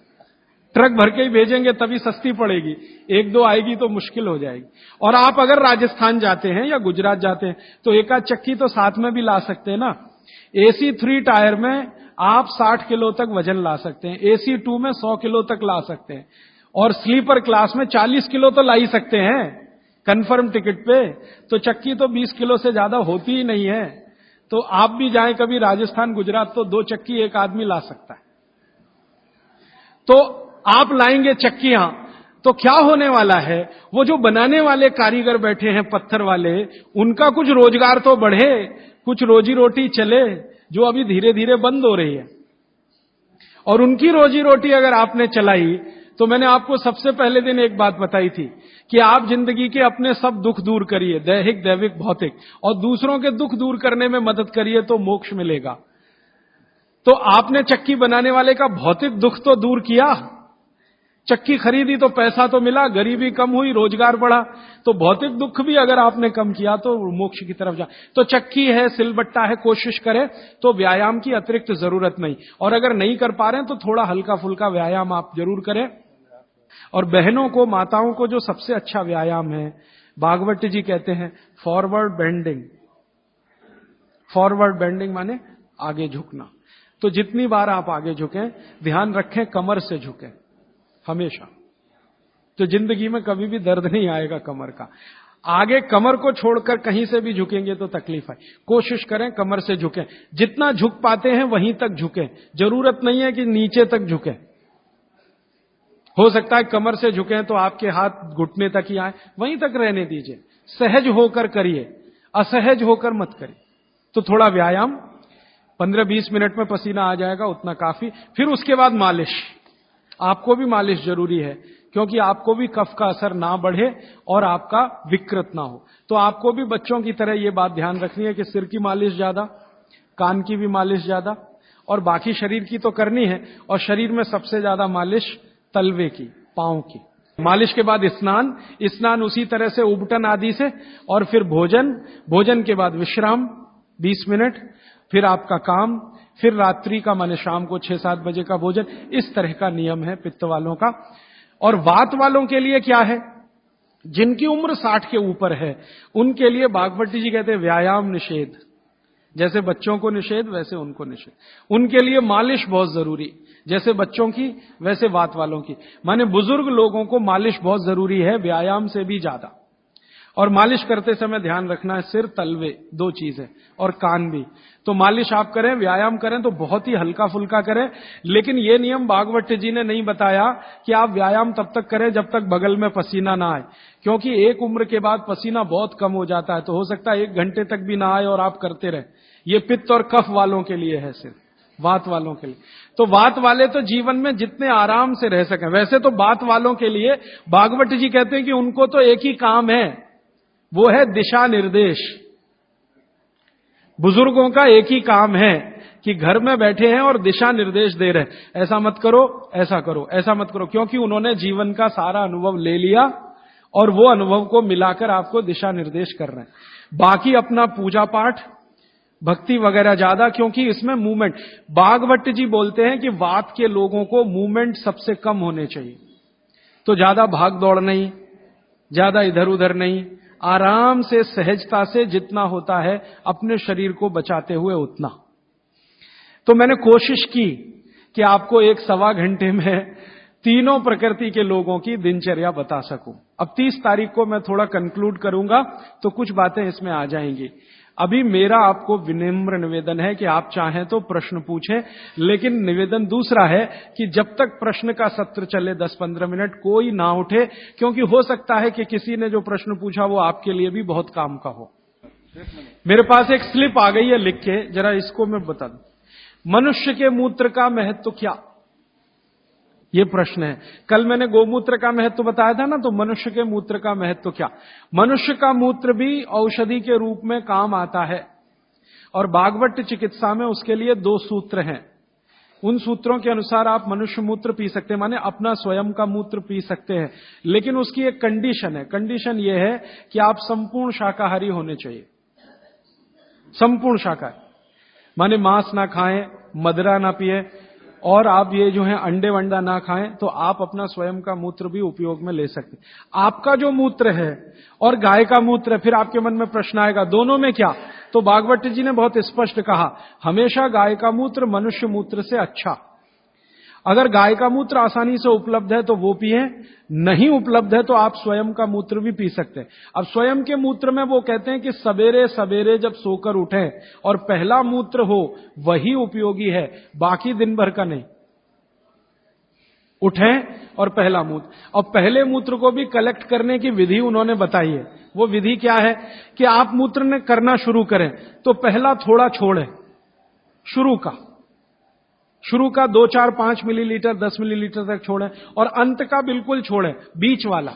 ट्रक भर के ही भेजेंगे तभी सस्ती पड़ेगी, 1-2 आएगी तो मुश्किल हो जाएगी। और आप अगर राजस्थान जाते हैं या गुजरात जाते हैं तो एक आध चक्की तो साथ में भी ला सकते हैं ना। AC 3 टायर में आप 60 किलो तक वजन ला सकते हैं, AC 2 में 100 किलो तक ला सकते हैं, और स्लीपर क्लास में 40 किलो तो ला ही सकते हैं कंफर्म टिकट पे। तो चक्की तो 20 किलो से ज्यादा होती ही नहीं है। तो आप भी जाएं कभी राजस्थान गुजरात तो 2 चक्की एक आदमी ला सकता है। तो आप लाएंगे चक्कियां तो क्या होने वाला है, वो जो बनाने वाले कारीगर बैठे हैं पत्थर वाले, उनका कुछ रोजगार तो बढ़े, कुछ रोजी रोटी चले, जो अभी धीरे धीरे बंद हो रही है। और उनकी रोजी रोटी अगर आपने चलाई, तो मैंने आपको सबसे पहले दिन एक बात बताई थी कि आप जिंदगी के अपने सब दुख दूर करिए, दैहिक, दैविक, भौतिक, और दूसरों के दुख दूर करने में मदद करिए तो मोक्ष मिलेगा। तो आपने चक्की बनाने वाले का भौतिक दुख तो दूर किया, चक्की खरीदी तो पैसा तो मिला, गरीबी कम हुई, रोजगार बढ़ा, तो भौतिक दुख भी अगर आपने कम किया तो मोक्ष की तरफ जा। तो चक्की है, सिलबट्टा है, कोशिश करें तो व्यायाम की अतिरिक्त जरूरत नहीं। और अगर नहीं कर पा रहे हैं तो थोड़ा हल्का फुल्का व्यायाम आप जरूर करें। और बहनों को, माताओं को जो सबसे अच्छा व्यायाम है, भागवत जी कहते हैं फॉरवर्ड बेंडिंग। फॉरवर्ड बेंडिंग माने आगे झुकना। तो जितनी बार आप आगे झुकें, ध्यान रखें कमर से झुकें हमेशा, तो जिंदगी में कभी भी दर्द नहीं आएगा कमर का। आगे कमर को छोड़कर कहीं से भी झुकेंगे तो तकलीफ है। कोशिश करें कमर से झुकें, जितना झुक पाते हैं वहीं तक झुकें। जरूरत नहीं है कि नीचे तक झुकें। हो सकता है कमर से झुकें तो आपके हाथ घुटने तक ही आए, वहीं तक रहने दीजिए। सहज होकर करिए, असहज होकर मत करिए। तो थोड़ा व्यायाम, 15-20 मिनट में पसीना आ जाएगा, उतना काफी। फिर उसके बाद मालिश। आपको भी मालिश जरूरी है, क्योंकि आपको भी कफ का असर ना बढ़े और आपका विकृत ना हो। तो आपको भी बच्चों की तरह ये बात ध्यान रखनी है कि सिर की मालिश ज्यादा, कान की भी मालिश ज्यादा, और बाकी शरीर की तो करनी है। और शरीर में सबसे ज्यादा मालिश तलवे की, पांव की। मालिश के बाद स्नान, स्नान उसी तरह से उबटन आदि से, और फिर भोजन, भोजन के बाद विश्राम 20 मिनट, फिर आपका काम, फिर रात्रि का माने शाम को 6-7 बजे का भोजन। इस तरह का नियम है पित्त वालों का। और वात वालों के लिए क्या है? जिनकी उम्र 60 के ऊपर है उनके लिए भागवती जी कहते हैं व्यायाम निषेध। जैसे बच्चों को निषेध वैसे उनको निषेध। उनके लिए मालिश बहुत जरूरी, जैसे बच्चों की वैसे वात वालों की। माने बुजुर्ग लोगों को मालिश बहुत जरूरी है, व्यायाम से भी ज्यादा। और मालिश करते समय ध्यान रखना है सिर, तलवे, 2 चीज है, और कान भी। तो मालिश आप करें, व्यायाम करें तो बहुत ही हल्का फुल्का करें। लेकिन यह नियम भागवत जी ने नहीं बताया कि आप व्यायाम तब तक करें जब तक बगल में पसीना ना आए, क्योंकि एक उम्र के बाद पसीना बहुत कम हो जाता है। तो हो सकता है 1 घंटे तक भी ना आए और आप करते रहे। ये पित्त और कफ वालों के लिए है, सिर्फ वात वालों के लिए। तो वात वाले तो जीवन में जितने आराम से रह सकें। वैसे तो वात वालों के लिए भागवत जी कहते हैं कि उनको तो एक ही काम है, वो है दिशा निर्देश। बुजुर्गों का एक ही काम है कि घर में बैठे हैं और दिशा निर्देश दे रहे हैं, ऐसा मत करो, ऐसा करो, ऐसा मत करो, क्योंकि उन्होंने जीवन का सारा अनुभव ले लिया और वो अनुभव को मिलाकर आपको दिशा निर्देश कर रहे हैं। बाकी अपना पूजा पाठ, भक्ति वगैरह ज्यादा, क्योंकि इसमें मूवमेंट। भागवत जी बोलते हैं कि वात के लोगों को मूवमेंट सबसे कम होने चाहिए। तो ज्यादा भाग दौड़ नहीं, ज्यादा इधर उधर नहीं, आराम से सहजता से जितना होता है अपने शरीर को बचाते हुए उतना। तो मैंने कोशिश की कि आपको 1-1.25 घंटे में तीनों प्रकृति के लोगों की दिनचर्या बता सकूं। अब 30 तारीख को मैं थोड़ा कंक्लूड करूंगा तो कुछ बातें इसमें आ जाएंगी। अभी मेरा आपको विनम्र निवेदन है कि आप चाहें तो प्रश्न पूछें, लेकिन निवेदन दूसरा है कि जब तक प्रश्न का सत्र चले 10-15 मिनट कोई ना उठे, क्योंकि हो सकता है कि किसी ने जो प्रश्न पूछा वो आपके लिए भी बहुत काम का हो। मेरे पास एक स्लिप आ गई है, लिख के जरा इसको मैं बता दूं। मनुष्य के मूत्र का महत्व क्या? ये प्रश्न है। कल मैंने गोमूत्र का महत्व बताया था ना, तो मनुष्य के मूत्र का महत्व क्या? मनुष्य का मूत्र भी औषधि के रूप में काम आता है, और भागवत चिकित्सा में उसके लिए 2 सूत्र हैं। उन सूत्रों के अनुसार आप मनुष्य मूत्र पी सकते हैं, माने अपना स्वयं का मूत्र पी सकते हैं। लेकिन उसकी एक कंडीशन है। कंडीशन यह है कि आप संपूर्ण शाकाहारी होने चाहिए। संपूर्ण शाकाहारी माने मांस ना खाएं, मदिरा ना पिए, और आप ये जो है अंडे वंडा ना खाएं, तो आप अपना स्वयं का मूत्र भी उपयोग में ले सकते हैं। आपका जो मूत्र है और गाय का मूत्र है, फिर आपके मन में प्रश्न आएगा दोनों में क्या? तो भागवत जी ने बहुत स्पष्ट कहा, हमेशा गाय का मूत्र मनुष्य मूत्र से अच्छा। अगर गाय का मूत्र आसानी से उपलब्ध है तो वो पिए, नहीं उपलब्ध है तो आप स्वयं का मूत्र भी पी सकते हैं। अब स्वयं के मूत्र में वो कहते हैं कि सवेरे सवेरे जब सोकर उठें और पहला मूत्र हो वही उपयोगी है, बाकी दिन भर का नहीं। उठें और पहला मूत्र, और पहले मूत्र को भी कलेक्ट करने की विधि उन्होंने बताई है। वो विधि क्या है कि आप मूत्र करना शुरू करें तो पहला थोड़ा छोड़ें, शुरू का 2, 4, 5 मिलीलीटर, 10 मिलीलीटर तक छोड़ें, और अंत का बिल्कुल छोड़ें, बीच वाला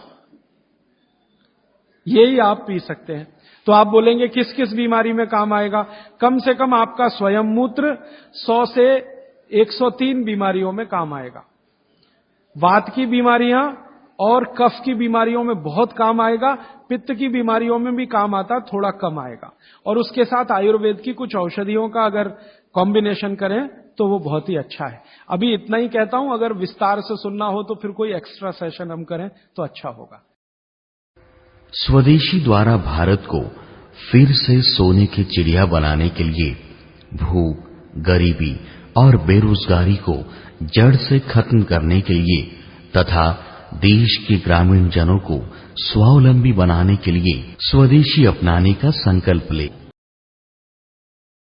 यही आप पी सकते हैं। तो आप बोलेंगे किस किस बीमारी में काम आएगा? कम से कम आपका स्वयं मूत्र 100 से 103 बीमारियों में काम आएगा। वात की बीमारियां और कफ की बीमारियों में बहुत काम आएगा, पित्त की बीमारियों में भी काम आता, थोड़ा कम आएगा। और उसके साथ आयुर्वेद की कुछ औषधियों का अगर कॉम्बिनेशन करें तो वो बहुत ही अच्छा है। अभी इतना ही कहता हूं, अगर विस्तार से सुनना हो तो फिर कोई एक्स्ट्रा सेशन हम करें तो अच्छा होगा। स्वदेशी द्वारा भारत को फिर से सोने की चिड़िया बनाने के लिए भूख, गरीबी और बेरोजगारी को जड़ से खत्म करने के लिए तथा देश के ग्रामीण जनों को स्वावलंबी बनाने के लिए स्वदेशी अपनाने का संकल्प ले।